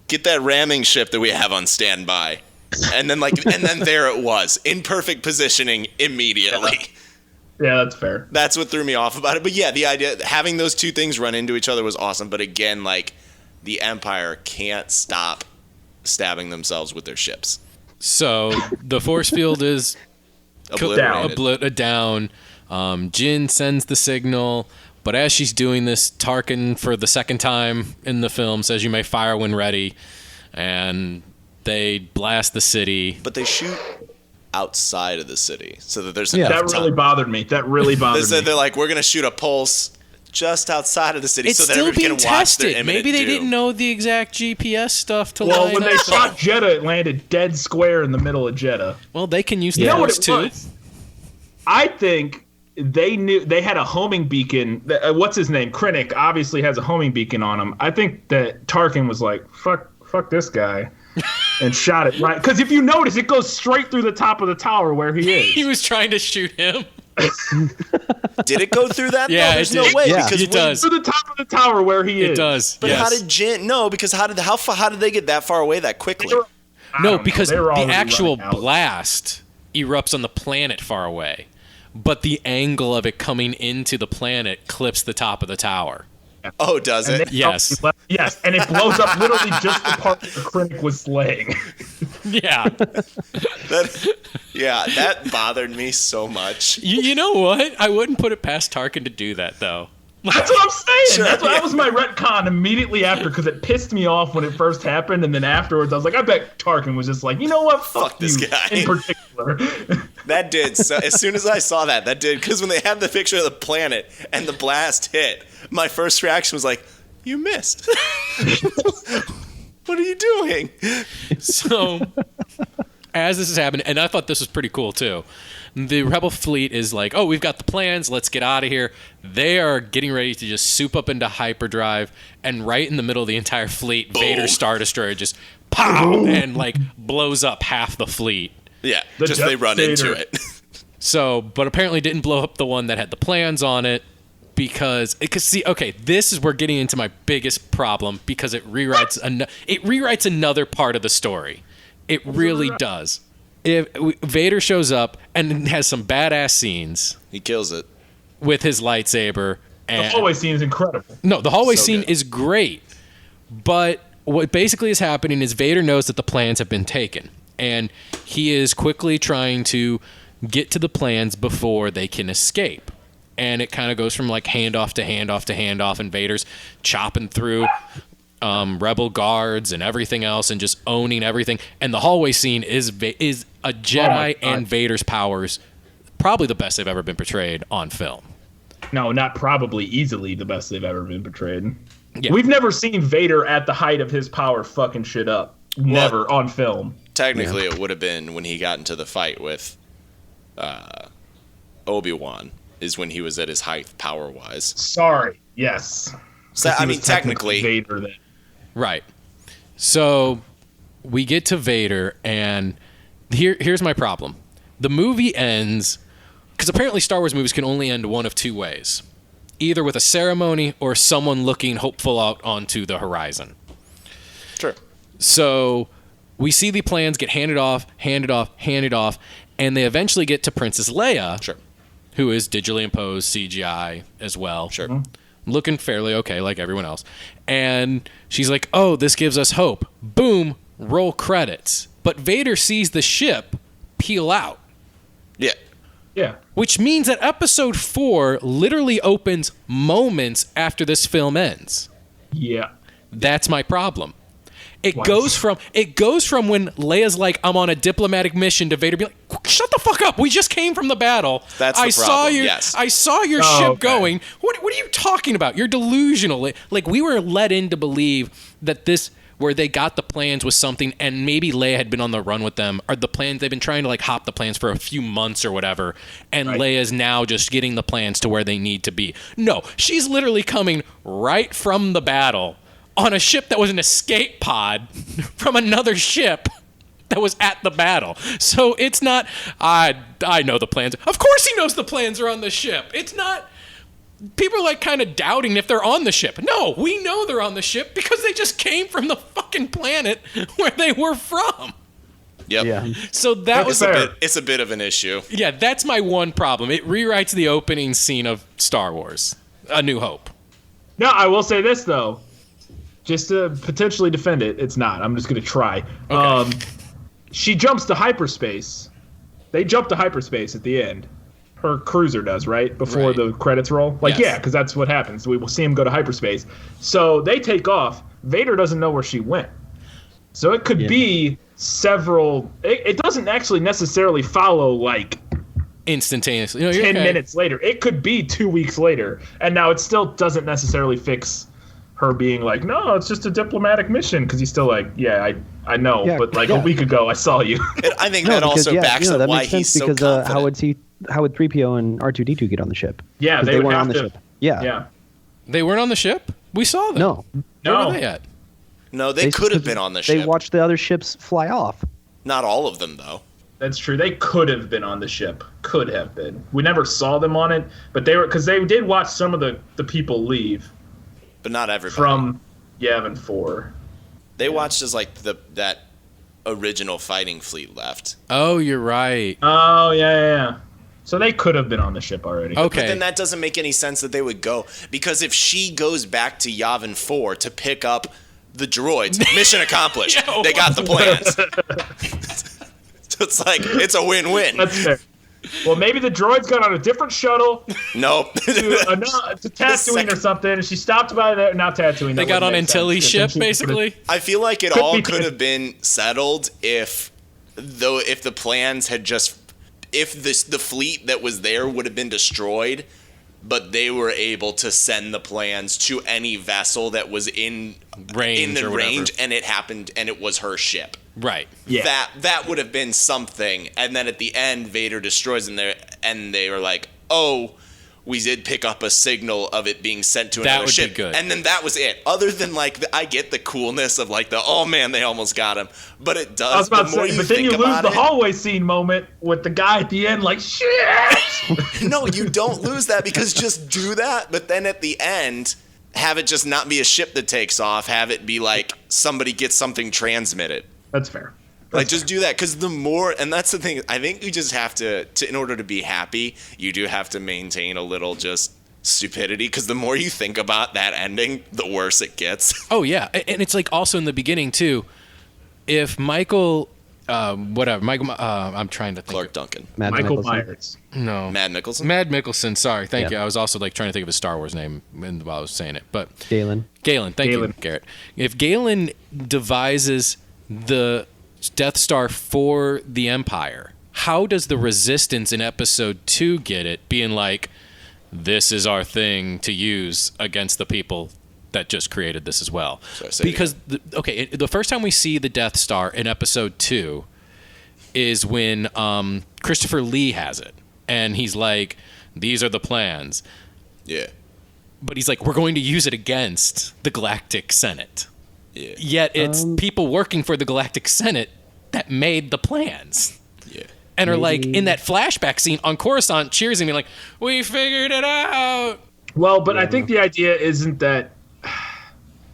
get that ramming ship that we have on standby. And then there it was, in perfect positioning immediately. Yeah, that's fair. That's what threw me off about it. But yeah, the idea having those two things run into each other was awesome. But again, like, the Empire can't stop stabbing themselves with their ships. So the force field is down. Jyn sends the signal, but as she's doing this, Tarkin, for the second time in the film, says you may fire when ready, and they blast the city. But they shoot outside of the city so that there's enough that really time. bothered me. That really bothered me. They're like, we're going to shoot a pulse just outside of the city It's so that still everybody being can watch their tested. imminent Maybe they doom. didn't know the exact GPS stuff to Well, line when up. they shot Jeddah, it landed dead square in the middle of Jeddah. Well, they can use the You know what force it too. was? I think they knew they had a homing beacon. What's his name? Krennic obviously has a homing beacon on him. I think that Tarkin was like, fuck this guy. And shot it right. Because if you notice, it goes straight through the top of the tower where he is. He was trying to shoot him. Did it go through that? Yeah, no, there's it no did. way. Yeah. Because It does. Through the top of the tower where he is. It does. But yes. how did Jyn? No, because how did they get that far away that quickly? No, because They were the already actual running out. blast erupts on the planet far away, but the angle of it coming into the planet clips the top of the tower. Oh, does it? Yes. Yes, and it blows up literally just the part that the Krennic was slaying. Yeah. That bothered me so much. You know what? I wouldn't put it past Tarkin to do that, though. That's what I'm saying. Sure, That was my retcon immediately after, because it pissed me off when it first happened, and then afterwards I was like, I bet Tarkin was just like, you know what? Fuck this you guy. in particular. That did. So as soon as I saw that did. Because when they had the picture of the planet and the blast hit, my first reaction was like, you missed. What are you doing? So, as this is happening, and I thought this was pretty cool too. The Rebel fleet is like, oh, we've got the plans. Let's get out of here. They are getting ready to just soup up into hyperdrive, and right in the middle of the entire fleet, Vader's Star Destroyer just pow and like blows up half the fleet. Yeah, The just they run into Devastator. it. So, but apparently didn't blow up the one that had the plans on it because see, okay, this is where getting into my biggest problem because it rewrites another part of the story. It really does. If Vader shows up and has some badass scenes He kills it. with his lightsaber, The and hallway scene is incredible. no, the hallway So scene good. is great, but what basically is happening is Vader knows that the plans have been taken, and he is quickly trying to get to the plans before they can escape. And it kind of goes from like handoff to handoff to handoff, and Vader's chopping through rebel guards and everything else and just owning everything. And the hallway scene is a Jedi and Vader's powers, probably the best they've ever been portrayed on film. No, not probably, easily the best they've ever been portrayed. Yeah. We've never seen Vader at the height of his power fucking shit up. never on film. Technically, it would have been when he got into the fight with Obi-Wan, is when he was at his height power-wise. Sorry. Yes. So, I mean, technically. Vader then. Right. So we get to Vader, and here's my problem. The movie ends, because apparently Star Wars movies can only end one of two ways. Either with a ceremony or someone looking hopeful out onto the horizon. Sure. So we see the plans get handed off, and they eventually get to Princess Leia, Sure. who is digitally imposed CGI as well. Sure. Looking fairly okay, like everyone else. And she's like, oh, this gives us hope. Boom, roll credits. But Vader sees the ship peel out. Yeah. Yeah. Which means that episode 4 literally opens moments after this film ends. Yeah. That's my problem. It goes from when Leia's like, I'm on a diplomatic mission, to Vader be like, shut the fuck up. We just came from the battle. That's the problem, yes. I saw your ship going. What are you talking about? You're delusional. Like, we were led in to believe that this, where they got the plans was something, and maybe Leia had been on the run with them, or the plans, they've been trying to like hop the plans for a few months or whatever, and Leia's now just getting the plans to where they need to be. No, she's literally coming right from the battle on a ship that was an escape pod from another ship that was at the battle. So it's not, I know the plans. Of course he knows the plans are on the ship. It's not, people are like kind of doubting if they're on the ship. No, we know they're on the ship because they just came from the fucking planet where they were from. Yep. Yeah. So that was it's a bit of an issue. Yeah, that's my one problem. It rewrites the opening scene of Star Wars, A New Hope. No, I will say this though. Just to potentially defend it, it's not. I'm just going to try. Okay. She jumps to hyperspace. They jump to hyperspace at the end. Her cruiser does, right? Before the credits roll? Like, Yes. yeah, because that's what happens. We will see him go to hyperspace. So they take off. Vader doesn't know where she went. So it could be several... It doesn't actually necessarily follow, like... Instantaneously. No, 10 minutes later. It could be 2 weeks later. And now it still doesn't necessarily fix... her being like, no, it's just a diplomatic mission, because he's still like, yeah, I know, but like a week ago I saw you. I think that also backs up why he's so confident. How would 3PO and R2D2 get on the ship? Yeah, they would weren't have on the to. ship. Yeah. Yeah. They weren't on the ship? We saw them. No. Where were they at? No, they could have been on the ship. They watched the other ships fly off. Not all of them, though. That's true. They could have been on the ship. Could have been. We never saw them on it, but they were, because they did watch some of the people leave. But not everybody. From Yavin 4. They watched as like that original fighting fleet left. Oh, you're right. Oh, yeah. So they could have been on the ship already. Okay. But then that doesn't make any sense that they would go, because if she goes back to Yavin 4 to pick up the droids, mission accomplished. They got the plans. So it's like, it's a win-win. That's fair. Well, maybe the droids got on a different shuttle Nope. to Tatooine or something, and she stopped by there. Not Tatooine. They got on Antilles' ship, basically. I feel like it all could have been settled if the plans had just, if the fleet that was there would have been destroyed, but they were able to send the plans to any vessel that was in range, and it happened, and it was her ship. Right. Yeah. That would have been something. And then at the end, Vader destroys them there, and they were like, "Oh, we did pick up a signal of it being sent to another ship." That would be good. And then that was it. Other than like, I get the coolness of like oh man, they almost got him. But it does. I was about to say, but then you lose the hallway scene moment with the guy at the end, like, shit. No, you don't lose that, because just do that. But then at the end, have it just not be a ship that takes off. Have it be like somebody gets something transmitted. That's fair. Like, just do that, because the more, and that's the thing, I think you just have to, in order to be happy, you do have to maintain a little just stupidity, because the more you think about that ending, the worse it gets. Oh, yeah. And it's like also in the beginning, too, if Michael, I'm trying to think. Clark Duncan. Michael Mikkelsen. Myers. No. Mad Mikkelsen? Mad Mikkelsen, sorry. Thank Yeah. you. I was also like trying to think of his Star Wars name while I was saying it. But Galen. Thank you, Garrett. If Galen devises the Death Star for the Empire, how does the Resistance in Episode 2 get it, being like, this is our thing to use against the people that just created this as well. Sorry, say it Because the first time we see the Death Star in Episode 2 is when Christopher Lee has it, and he's like, "These are the plans." Yeah. But he's like, "We're going to use it against the Galactic Senate." Yeah. Yet it's people working for the Galactic Senate that made the plans. Yeah. And are like in that flashback scene on Coruscant cheers and being like, "We figured it out." Well, but I think the idea isn't that.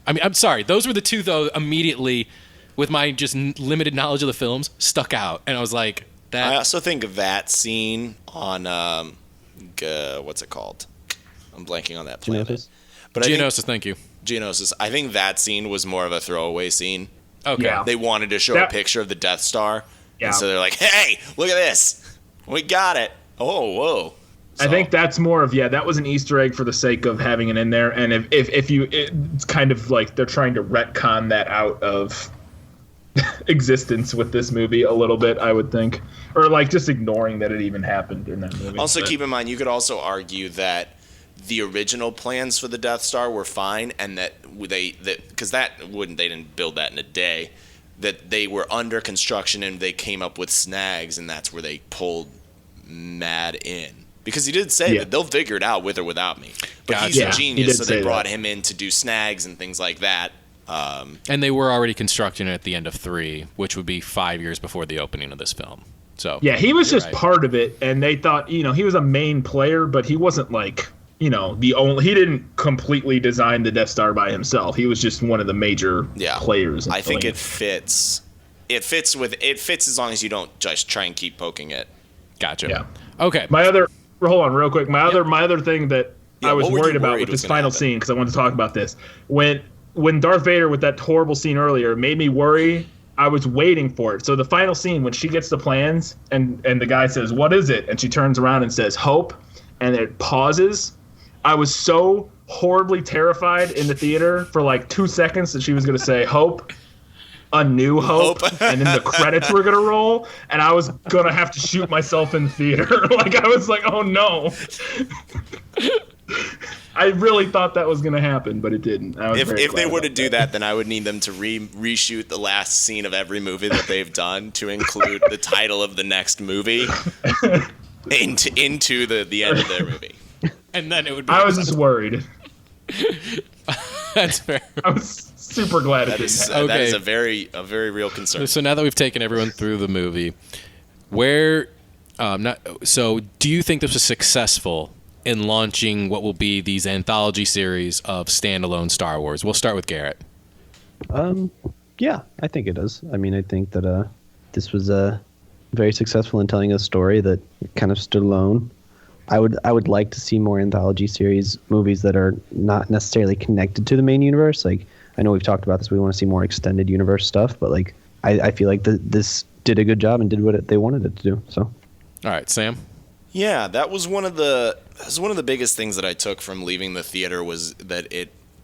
I mean, I'm sorry. Those were the two, though, immediately, with my just limited knowledge of the films, stuck out. And I was like, that. I also think that scene on, what's it called? I'm blanking on that planet. Geonosis? But Geonosis, thank you. Geonosis. I think that scene was more of a throwaway scene. Okay. Yeah. They wanted to show a picture of the Death Star. Yeah. And so they're like, hey, look at this. We got it. Oh, whoa. I think that's more of that was an Easter egg for the sake of having it in there, and if you, it's kind of like they're trying to retcon that out of existence with this movie a little bit, I would think, or like just ignoring that it even happened in that movie. Also, keep in mind, you could also argue that the original plans for the Death Star were fine, and that because they didn't build that in a day, that they were under construction and they came up with snags, and that's where they pulled Mad in. Because he did say that they'll figure it out with or without me. But he's a genius, so they brought him in to do snags and things like that. And they were already constructing it at the end of 3, which would be 5 years before the opening of this film. So yeah, he was just part of it, and they thought, he was a main player, but he wasn't like, he didn't completely design the Death Star by himself. He was just one of the major players. I think it fits. It fits as long as you don't just try and keep poking it. Gotcha. Yeah. Okay. Hold on real quick. My other thing that I was worried about with this final happen? scene, because I wanted to talk about this. When Darth Vader, with that horrible scene earlier, made me worry, I was waiting for it. So the final scene, when she gets the plans and the guy says, "What is it?" and she turns around and says, "Hope," and it pauses, I was so horribly terrified in the theater for like 2 seconds that she was going to say, "Hope. A New Hope," and then the credits were gonna roll, and I was gonna have to shoot myself in the theater. Like, I was like, oh no. I really thought that was gonna happen, but it didn't. If they were to do that, then I would need them to reshoot the last scene of every movie that they've done to include the title of the next movie into the end of their movie. And then it would be I was just worried. That's fair. I was super glad it didn't happen. That is a very real concern. So now that we've taken everyone through the movie, do you think this was successful in launching what will be these anthology series of standalone Star Wars? We'll start with Garrett. Yeah, I think it is. I mean, I think that this was very successful in telling a story that kind of stood alone. I would like to see more anthology series movies that are not necessarily connected to the main universe. Like, I know we've talked about this. We want to see more extended universe stuff, but like, I feel like this did a good job and did what they wanted it to do. So, all right, Sam. Yeah, that was one of the biggest things that I took from leaving the theater, was that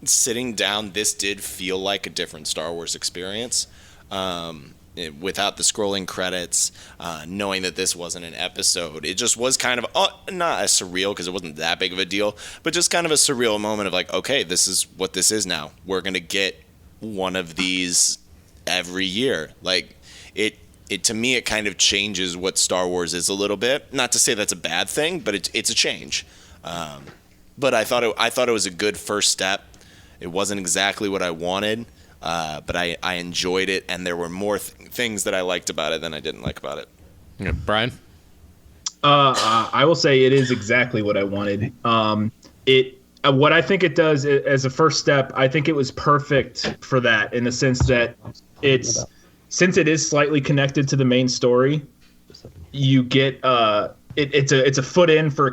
sitting down, this did feel like a different Star Wars experience. Without the scrolling credits, knowing that this wasn't an episode, it just was kind of not as surreal, because it wasn't that big of a deal, but just kind of a surreal moment of like, okay, this is what this is now. We're gonna get one of these every year. Like, it to me, it kind of changes what Star Wars is a little bit. Not to say that's a bad thing, but it's a change. But I thought it was a good first step. It wasn't exactly what I wanted. But I enjoyed it, and there were more things that I liked about it than I didn't like about it. Yeah, Bryan? I will say it is exactly what I wanted. What I think it does as a first step, I think it was perfect for that, in the sense that since it is slightly connected to the main story, you get it's a foot in for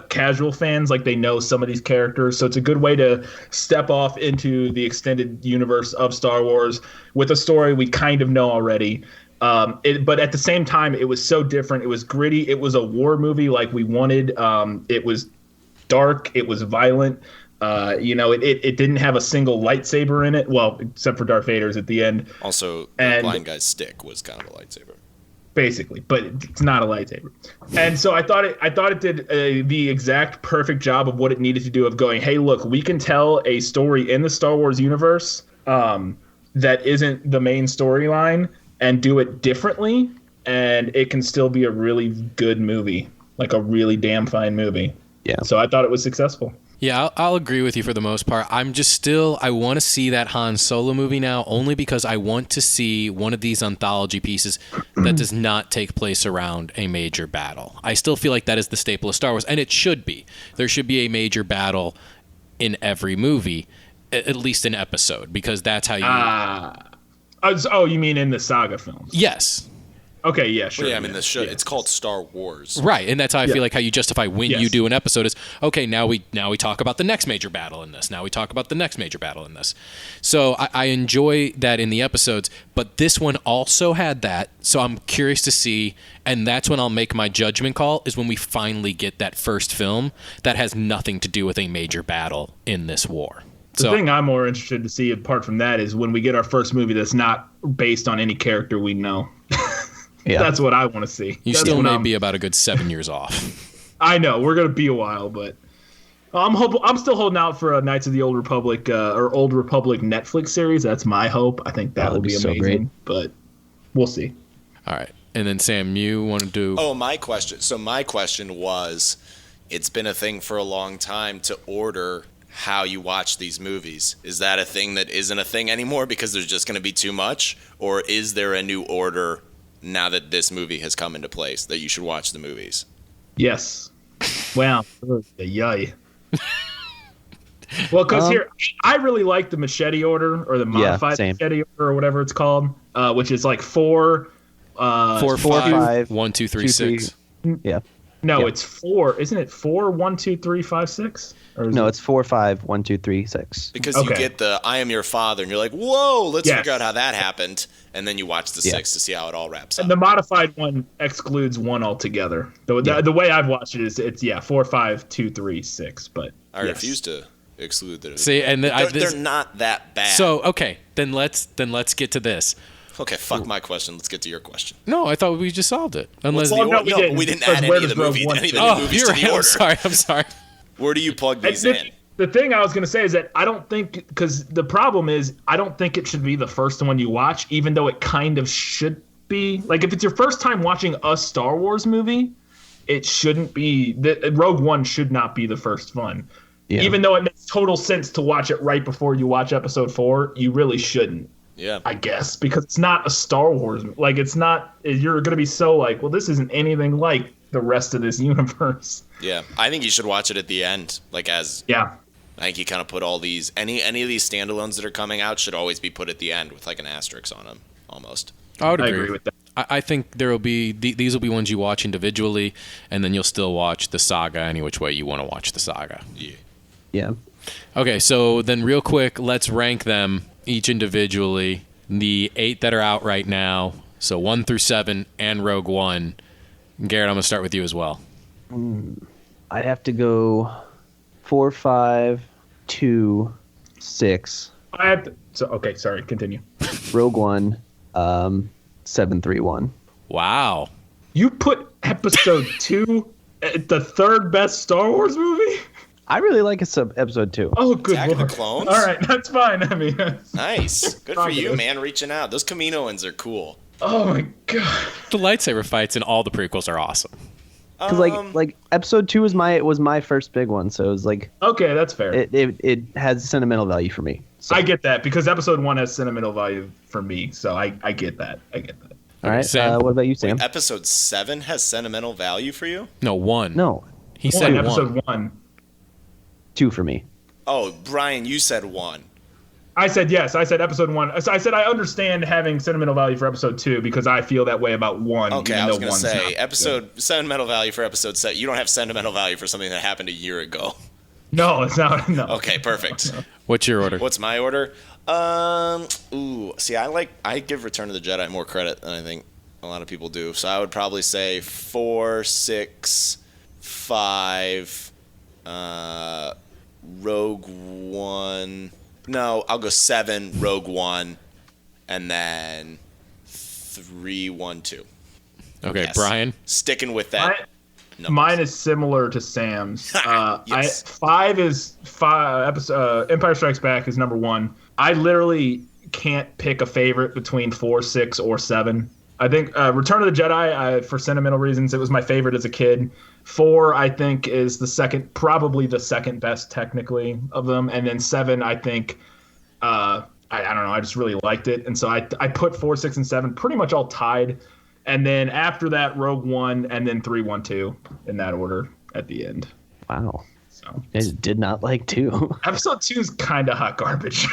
casual fans, like they know some of these characters, so it's a good way to step off into the extended universe of Star Wars with a story we kind of know already. But at the same time, it was so different. It was gritty. It was a war movie like we wanted. It was dark. It was violent. It didn't have a single lightsaber in it. Well, except for Darth Vader's at the end. Also, the blind guy's stick was kind of a lightsaber. basically, but it's not a lightsaber. And so I thought it did the exact perfect job of what it needed to do, of going, hey, look, we can tell a story in the Star Wars universe that isn't the main storyline and do it differently, and it can still be a really good movie, like a really damn fine movie. Yeah. So I thought it was successful. Yeah, I'll agree with you for the most part. I'm just still, I want to see that Han Solo movie now, only because I want to see one of these anthology pieces that does not take place around a major battle. I still feel like that is the staple of Star Wars, and it should be. There should be a major battle in every movie, at least an episode, because that's how you... Oh, you mean in the saga films? Yes. Okay, yeah, sure. Well, yeah, I mean, this show, it's called Star Wars. Right, and that's how I feel like how you justify when Yes. you do an episode is, okay, now we talk about the next major battle in this. Now we talk about the next major battle in this. So I enjoy that in the episodes, but this one also had that, so I'm curious to see, and that's when I'll make my judgment call, is when we finally get that first film that has nothing to do with a major battle in this war. The thing I'm more interested to see, apart from that, is when we get our first movie that's not based on any character we know. Yeah. That's what I want to see. You still may be about a good 7 years off. I know we're gonna be a while, but I'm still holding out for a Knights of the Old Republic or Old Republic Netflix series. That's my hope. I think that will be so amazing, great. but we'll see. All right, and then Sam, you want to do? Oh, my question. So my question was, it's been a thing for a long time to order how you watch these movies. Is that a thing that isn't a thing anymore because there's just going to be too much? Or is there a new order now that this movie has come into place that you should watch the movies? Yes. Wow. Yay. Well, because here, I really like the machete order, or the modified same. machete order, or whatever it's called, which is like 4, 4, 5, 1, 2, 3, 6. Yeah. No, Yeah. it's 4. Isn't it 4, 1, 2, 3, 5, 6? Or is No, it... it's 4, 5, 1, 2, 3, 6. Because you get the I am your father, and you're like, whoa, let's Yes. figure out how that happened. And then you watch the 6 to see how it all wraps up. And the modified one excludes 1 altogether. The way I've watched it is it's 4, 5, 2, 3, 6. But I refuse to exclude the. See, and they're not that bad. So okay, then let's get to this. Okay, fuck my question. Let's get to your question. No, I thought we just solved it. Unless Well, no, we didn't because add where any of the does Rogue movies, One any of the fit? new movies you're to right. the order. I'm sorry. Where do you plug these in? The thing I was going to say is that I don't think, because the problem is, I don't think it should be the first one you watch, even though it kind of should be. Like, if it's your first time watching a Star Wars movie, it shouldn't be. Rogue One should not be the first one. Yeah. Even though it makes total sense to watch it right before you watch Episode 4, you really shouldn't. Yeah. I guess, because it's not a Star Wars. Like, it's not. You're going to be so like, well, this isn't anything like the rest of this universe. Yeah. I think you should watch it at the end, like as. Yeah. I think you kind of put all these any of these standalones that are coming out should always be put at the end with like an asterisk on them, almost. I would I agree. agree with that. I think there will be these will be ones you watch individually, and then you'll still watch the saga any which way you want to watch the saga. Yeah. Yeah. Okay, so then real quick, let's rank them each individually. The 8 that are out right now, so 1 through 7, and Rogue One. Garrett, I'm gonna start with you as well. I'd have to go 4, 5, 2, 6. I have to, so okay, sorry, continue. Rogue One, 7, 3, 1. Wow. You put Episode 2 at the third best Star Wars movie? I really like episode 2. Oh, good Attack of the lord. Clones? All right, that's fine. I mean, Nice. Good for you, Positive. man, reaching out. Those Kaminoans are cool. oh my god. The lightsaber fights in all the prequels are awesome. Because like episode 2 was my first big one, so it was like Okay, that's fair. it has sentimental value for me. So, I get that because Episode 1 has sentimental value for me, so I get that. I get that. all right. Sam? What about you, Sam? Episode 7 has sentimental value for you? No, 1. No, He said 1. Episode 1. 2 for me. Oh, Brian, you said 1. I said yes. I said Episode 1. I said I understand having sentimental value for Episode 2 because I feel that way about 1. Okay, even I was though going to 1's say, not episode sentimental value for episode 7. You don't have sentimental value for something that happened a year ago. No, it's not. No. Okay, perfect. What's your order? What's my order? See, I give Return of the Jedi more credit than I think a lot of people do. So I would probably say 4, 6, 5, Rogue One. No, I'll go 7, Rogue One, and then 3, 1, 2. Okay, Yes. Bryan. Sticking with that. Mine is similar to Sam's. Yes. Five is Empire Strikes Back is number 1. I literally can't pick a favorite between 4, 6, or 7. I think Return of the Jedi, for sentimental reasons, it was my favorite as a kid. 4, I think, is probably the second best technically of them, and then 7, I think, I don't know, I just really liked it, and so I put 4, 6, and 7 pretty much all tied. And then after that, Rogue One, and then 3, 1, 2 in that order at the end. Wow. So I did not like 2. episode 2 is kind of hot garbage.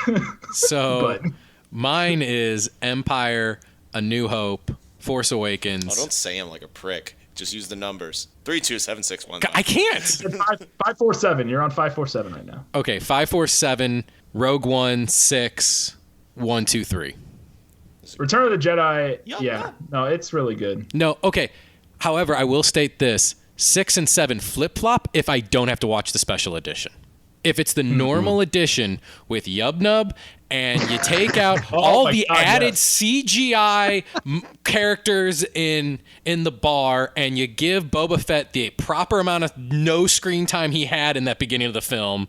So But- mine is Empire, A New Hope, Force Awakens. Oh, don't say him like a prick. Just use the numbers. 3, 2, 7, 6, 1. I can't. 547. You're on 547 right now. Okay, 5, 4, 7, Rogue One, 6, 1, 2, 3. Return of the Jedi. Yeah. No, it's really good. No, okay. However, I will state this. 6 and 7 flip-flop if I don't have to watch the special edition. If it's the normal edition with Yub Nub and you take out all my the God, added yes. CGI characters in the bar and you give Boba Fett the proper amount of no screen time he had in that beginning of the film.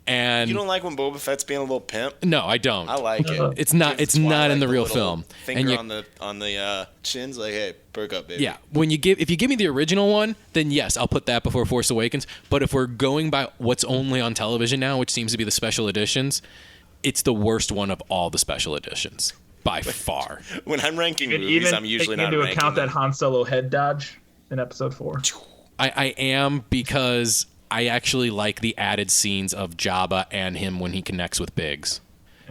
And You don't like when Boba Fett's being a little pimp? no, I don't. I like it. It's not. Give It's not Twilight in the real little film. Finger you- on the chins, like, hey, perk up, baby. Yeah, if you give me the original one, then yes, I'll put that before Force Awakens. But if we're going by what's only on television now, which seems to be the special editions, it's the worst one of all the special editions by far. When I'm ranking And movies, even I'm usually taking not into ranking account that them. Han Solo head dodge in episode 4. I am because I actually like the added scenes of Jabba and him when he connects with Biggs.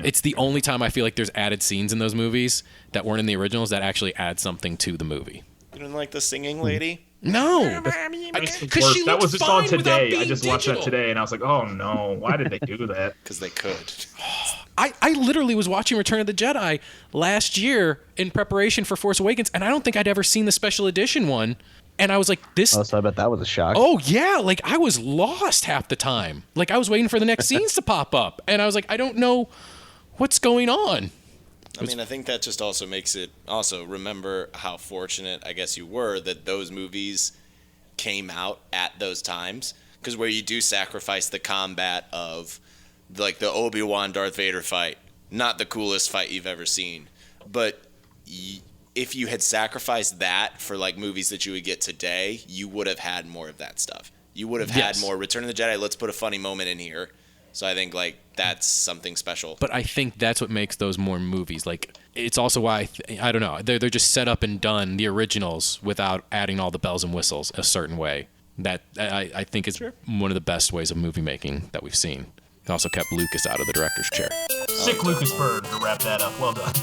It's the only time I feel like there's added scenes in those movies that weren't in the originals that actually add something to the movie. You don't like the singing lady? No, That's the because worst. she that looks was just on fine without today. I being just watched digital. that today, and I was like, oh no, why did they do that? Because they could. I literally was watching Return of the Jedi last year in preparation for Force Awakens, and I don't think I'd ever seen the special edition one. And I was like, this. Oh, so I bet that was a shock. Oh, yeah. Like, I was lost half the time. Like, I was waiting for the next scenes to pop up. And I was like, I don't know what's going on. I mean, I think that just also makes it also remember how fortunate I guess you were that those movies came out at those times, because where you do sacrifice the combat of like the Obi-Wan Darth Vader fight, not the coolest fight you've ever seen, but if you had sacrificed that for like movies that you would get today, you would have had more of that stuff. You would have had Yes. more Return of the Jedi, let's put a funny moment in here. So I think like that's something special. But I think that's what makes those more movies. Like, it's also why, I don't know, they're just set up and done, the originals, without adding all the bells and whistles a certain way. That I think is one of the best ways of movie making that we've seen. It also kept Lucas out of the director's chair. Sick Lucas Bird to wrap that up. Well done.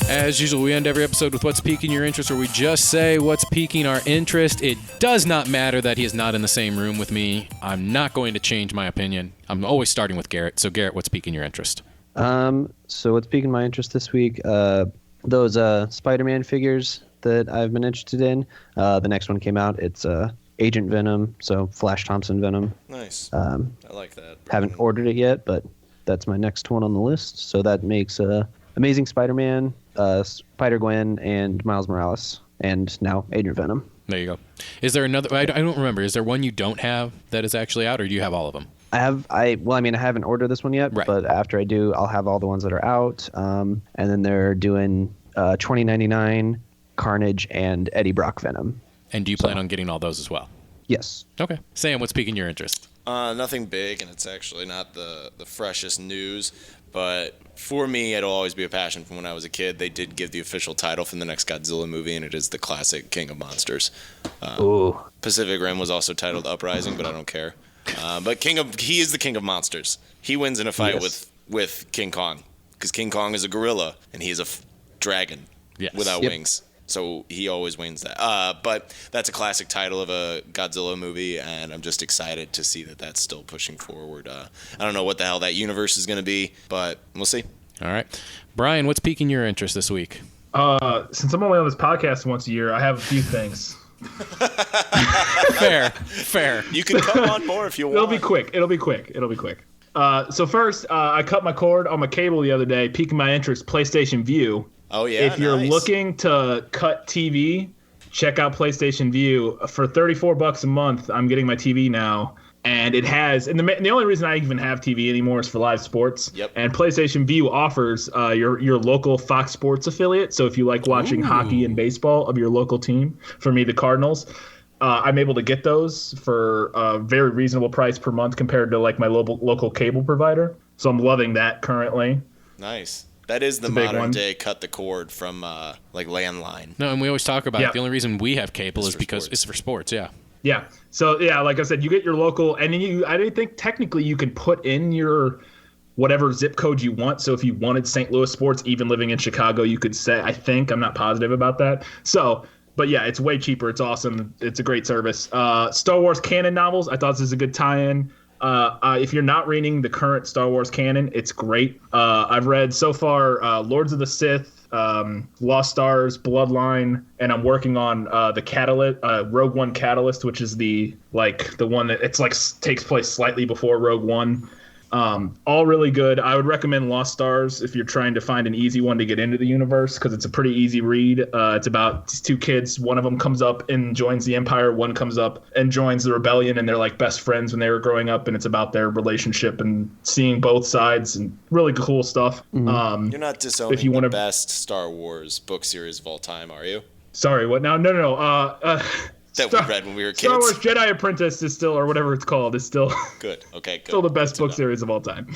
As usual, we end every episode with what's piquing your interest, or we just say what's piquing our interest. It does not matter that he is not in the same room with me. I'm not going to change my opinion. I'm always starting with Garrett. So, Garrett, what's piquing your interest? So what's piquing my interest this week? Those Spider-Man figures that I've been interested in. The next one came out. It's Agent Venom, so Flash Thompson Venom. Nice. I like that. Haven't ordered it yet, but that's my next one on the list. So that makes Amazing Spider-Man, Spider-Gwen, and Miles Morales, and now Agent Venom. There you go. Is there another? I don't remember. Is there one you don't have that is actually out, or do you have all of them? I haven't ordered this one yet, Right. but after I do, I'll have all the ones that are out. And then they're doing 2099 Carnage and Eddie Brock Venom. And do you plan on getting all those as well? Yes. Okay. Sam, what's piquing your interest? Nothing big, and it's actually not the freshest news. But for me, it'll always be a passion from when I was a kid. They did give the official title from the next Godzilla movie, and it is the classic King of Monsters. Ooh. Pacific Rim was also titled Uprising, but I don't care. But he is the King of Monsters. He wins in a fight Yes. with King Kong, because King Kong is a gorilla, and he is a dragon Yes. without Yep. wings. So he always wins that. But that's a classic title of a Godzilla movie, and I'm just excited to see that that's still pushing forward. I don't know what the hell that universe is going to be, but we'll see. All right. Bryan, what's piquing your interest this week? Since I'm only on this podcast once a year, I have a few things. Fair. You can come on more if you want. It'll be quick. So first, I cut my cord on my cable the other day, piquing my interest. PlayStation View. Oh, yeah, If you're nice. looking to cut TV, check out PlayStation View. For $34 a month, I'm getting my TV now. And it has, and the only reason I even have TV anymore is for live sports. Yep. And PlayStation View offers your local Fox Sports affiliate. So if you like watching hockey and baseball of your local team, for me, the Cardinals, I'm able to get those for a very reasonable price per month compared to like my local cable provider. So I'm loving that currently. Nice. That is the a big modern one. day cut the cord from like landline. No, and we always talk about Yeah. it. The only reason we have cable It's is for because sports. it's for sports. Yeah. Yeah. So yeah, like I said, you get your local, and then I didn't think technically you can put in your whatever zip code you want. So if you wanted St. Louis sports, even living in Chicago, you could say. I think I'm not positive about that. So, but yeah, it's way cheaper. It's awesome. It's a great service. Star Wars canon novels. I thought this was a good tie-in. If you're not reading the current Star Wars canon, it's great. I've read so far Lords of the Sith, Lost Stars, Bloodline, and I'm working on the Catalyst, Rogue One Catalyst, which is the one that it's like takes place slightly before Rogue One. All really good. I would recommend Lost Stars if you're trying to find an easy one to get into the universe, because it's a pretty easy read. It's about these two kids. One of them comes up and joins the Empire. One comes up and joins the Rebellion, and they're like best friends when they were growing up, and it's about their relationship and seeing both sides, and really cool stuff. You're not disowning if you the wanna- best Star Wars book series of all time, are you? Sorry, what now? No. That we read when we were kids. Star Wars Jedi Apprentice is still, or whatever it's called, is still Good. Okay, good. still the best book series of all time.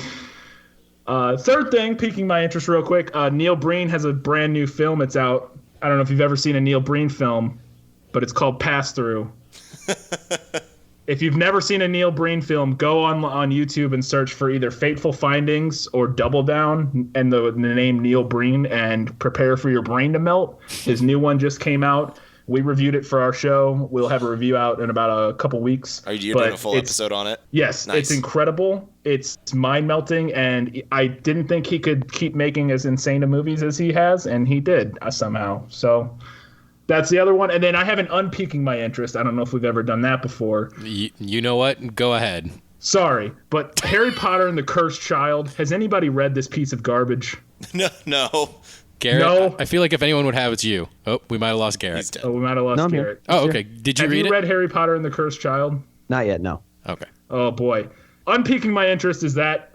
Third thing, piquing my interest real quick, Neil Breen has a brand new film. It's out. I don't know if you've ever seen a Neil Breen film, but it's called Pass Through. If you've never seen a Neil Breen film, go on YouTube and search for either Fateful Findings or Double Down and the name Neil Breen, and prepare for your brain to melt. His new one just came out. We reviewed it for our show. We'll have a review out in about a couple weeks. Are you But doing a full it's- episode on it? Yes, Nice. It's incredible. It's mind-melting, and I didn't think he could keep making as insane of movies as he has, and he did somehow. So that's the other one. And then I have an unpiquing my interest. I don't know if we've ever done that before. You know what? Go ahead. Sorry, but Harry Potter and the Cursed Child. Has anybody read this piece of garbage? No. Garrett, No. I feel like if anyone would have, it's you. Oh, we might have lost Garrett. He's dead. Oh, we might have lost No, I'm here. Garrett. Oh, okay. Did you Have read you it? read Harry Potter and the Cursed Child? Not yet. No. Okay. Oh boy, unpiquing my interest is that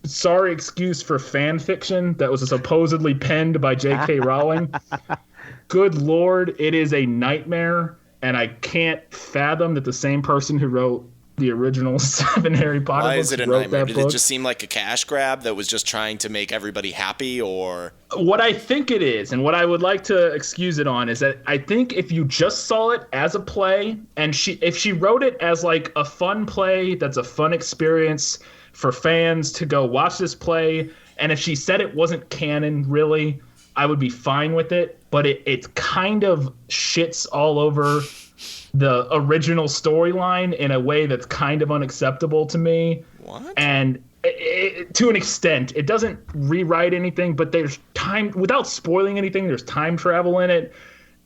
sorry excuse for fan fiction that was supposedly penned by J.K. Rowling. Good Lord, it is a nightmare, and I can't fathom that the same person who wrote the original 7 Harry Potter Why books is it a wrote nightmare? that Did book. it just seem like a cash grab that was just trying to make everybody happy, or What I think it is, and what I would like to excuse it on, is that I think if you just saw it as a play, and if she wrote it as like a fun play that's a fun experience for fans to go watch this play, and if she said it wasn't canon really, I would be fine with it. But it kind of shits all over the original storyline in a way that's kind of unacceptable to me. what? And to an extent, it doesn't rewrite anything, but there's time, without spoiling anything, there's time travel in it,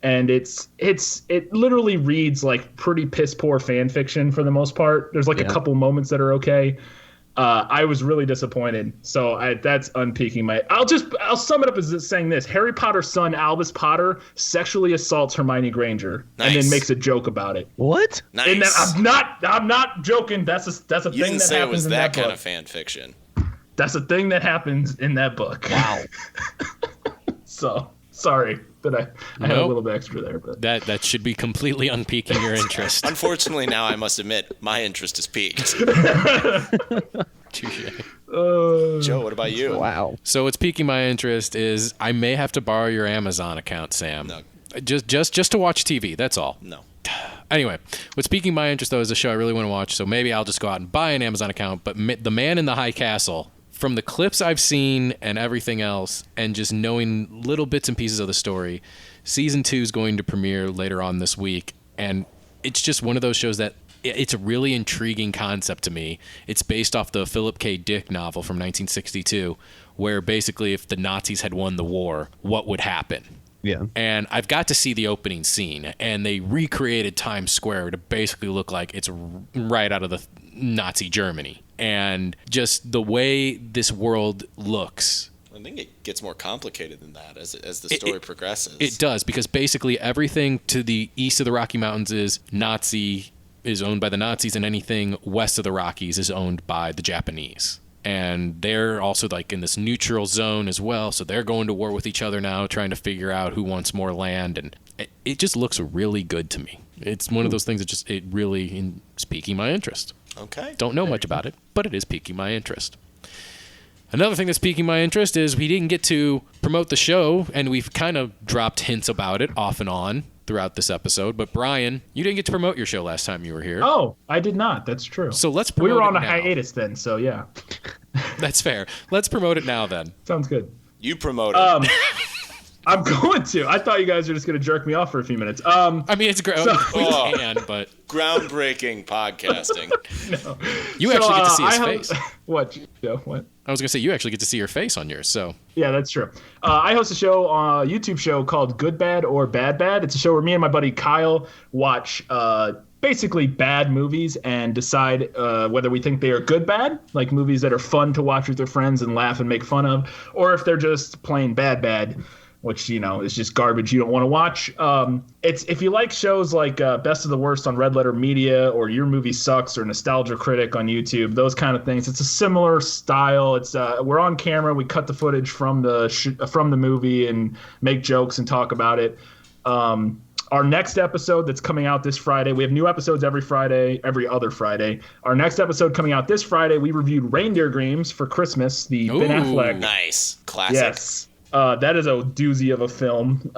and it literally reads like pretty piss poor fan fiction for the most part. There's like a couple moments that are okay. I was really disappointed, so that's unpeaking my. I'll sum it up as saying this: Harry Potter's son Albus Potter sexually assaults Hermione Granger and Nice. then makes a joke about it. What? Nice. And that, I'm not joking. That's a you thing didn't that say it happens was in that that kind book. of fan fiction. That's a thing that happens in that book. Wow. So sorry that I had a Nope. little bit extra there, but That should be completely unpiquing your interest. Unfortunately, now I must admit my interest is piqued. Touche. Joe, what about you? Wow. So what's piquing my interest is I may have to borrow your Amazon account, Sam. No. Just to watch TV. That's all. No. Anyway, what's piquing my interest though is a show I really want to watch. So maybe I'll just go out and buy an Amazon account. But The Man in the High Castle, from the clips I've seen and everything else, and just knowing little bits and pieces of the story, season 2 is going to premiere later on this week, and it's just one of those shows that it's a really intriguing concept to me. It's based off the Philip K. Dick novel from 1962, where basically if the Nazis had won the war, what would happen? Yeah. And I've got to see the opening scene, and they recreated Times Square to basically look like it's right out of the Nazi Germany. And just the way this world looks I think it gets more complicated than that as the story progresses. It does, because basically everything to the east of the Rocky Mountains is owned by the Nazis, and anything west of the Rockies is owned by the Japanese. And they're also like in this neutral zone as well, so they're going to war with each other now, trying to figure out who wants more land, and it just looks really good to me. It's one of those things that it really is piquing my interest. Okay. Don't know much about it, but it is piquing my interest. Another thing that's piquing my interest is we didn't get to promote the show, and we've kind of dropped hints about it off and on throughout this episode. But Bryan, you didn't get to promote your show last time you were here. Oh, I did not. That's true. So let's promote it now. We were on a hiatus then, so yeah. That's fair. Let's promote it now then. Sounds good. You promote it. I'm going to. I thought you guys were just going to jerk me off for a few minutes. I mean, it's great. We can, but groundbreaking podcasting. No. You actually get to see his face. What, Joe? What? I was going to say, you actually get to see your face on yours, so. Yeah, that's true. I host a show, a YouTube show called Good Bad or Bad Bad. It's a show where me and my buddy Kyle watch basically bad movies and decide whether we think they are good bad, like movies that are fun to watch with their friends and laugh and make fun of, or if they're just plain bad, which, is just garbage you don't want to watch. It's if you like shows like Best of the Worst on Red Letter Media, or Your Movie Sucks, or Nostalgia Critic on YouTube, those kind of things. It's a similar style. It's we're on camera. We cut the footage from the movie and make jokes and talk about it. Our next episode that's coming out this Friday, we have new episodes every other Friday. Our next episode coming out this Friday, we reviewed Reindeer Games for Christmas, the Ben Affleck. Nice. Classic. Yes. That is a doozy of a film.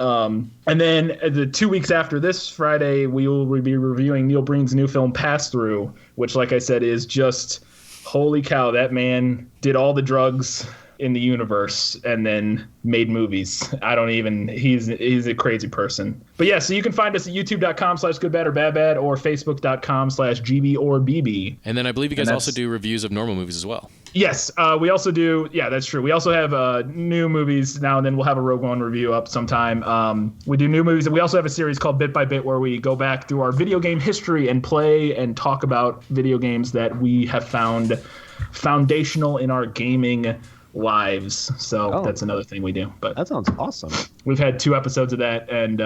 And then the 2 weeks after this Friday, we will be reviewing Neil Breen's new film, Pass Through, which, like I said, is just, holy cow, that man did all the drugs in the universe and then made movies. He's a crazy person. But yeah, so you can find us at youtube.com/goodbadorBadBad or facebook.com/GB or BB. And then I believe you guys also do reviews of normal movies as well. Yes, we also do. Yeah, that's true. We also have new movies now and then. We'll have a Rogue One review up sometime. We do new movies, and we also have a series called Bit by Bit where we go back through our video game history and play and talk about video games that we have found foundational in our gaming lives. So that's another thing we do. But that sounds awesome. We've had 2 episodes of that, and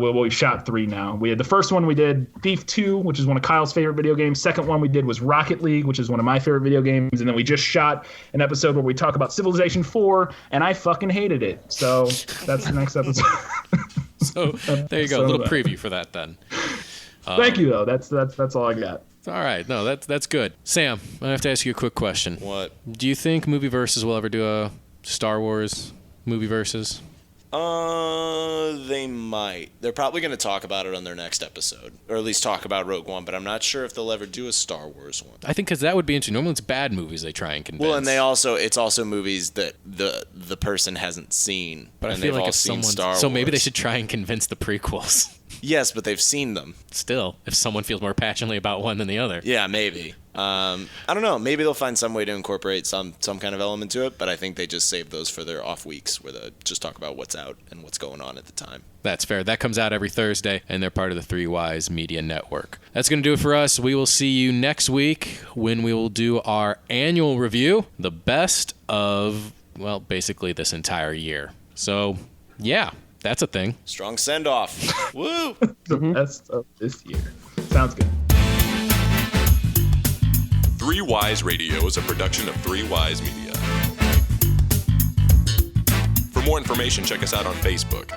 we shot 3 now. We had the first one we did Thief 2, which is one of Kyle's favorite video games. Second one we did was Rocket League, which is one of my favorite video games. And then we just shot an episode where we talk about Civilization 4, and I fucking hated it. So that's the next episode. So there you go, a little preview for that then. Thank you, though. That's all I got. All right, no, that's good. Sam, I have to ask you a quick question. What? Do you think Movieverses will ever do a Star Wars Movieverses? They might. They're probably going to talk about it on their next episode, or at least talk about Rogue One. But I'm not sure if they'll ever do a Star Wars one. I think because that would be interesting. Normally, it's bad movies they try and convince. Well, and it's also movies that the person hasn't seen. But and I feel they've like all if seen Star Wars. So maybe they should try and convince the prequels. Yes, but they've seen them. Still, if someone feels more passionately about one than the other. Yeah, maybe. I don't know. Maybe they'll find some way to incorporate some kind of element to it, but I think they just save those for their off weeks where they just talk about what's out and what's going on at the time. That's fair. That comes out every Thursday, and they're part of the 3 Wise Media Network. That's going to do it for us. We will see you next week when we will do our annual review, the best of, well, basically this entire year. So, yeah. That's a thing. Strong send-off. Woo! The best of this year. Sounds good. 3 Wise Radio is a production of 3 Wise Media. For more information, check us out on Facebook.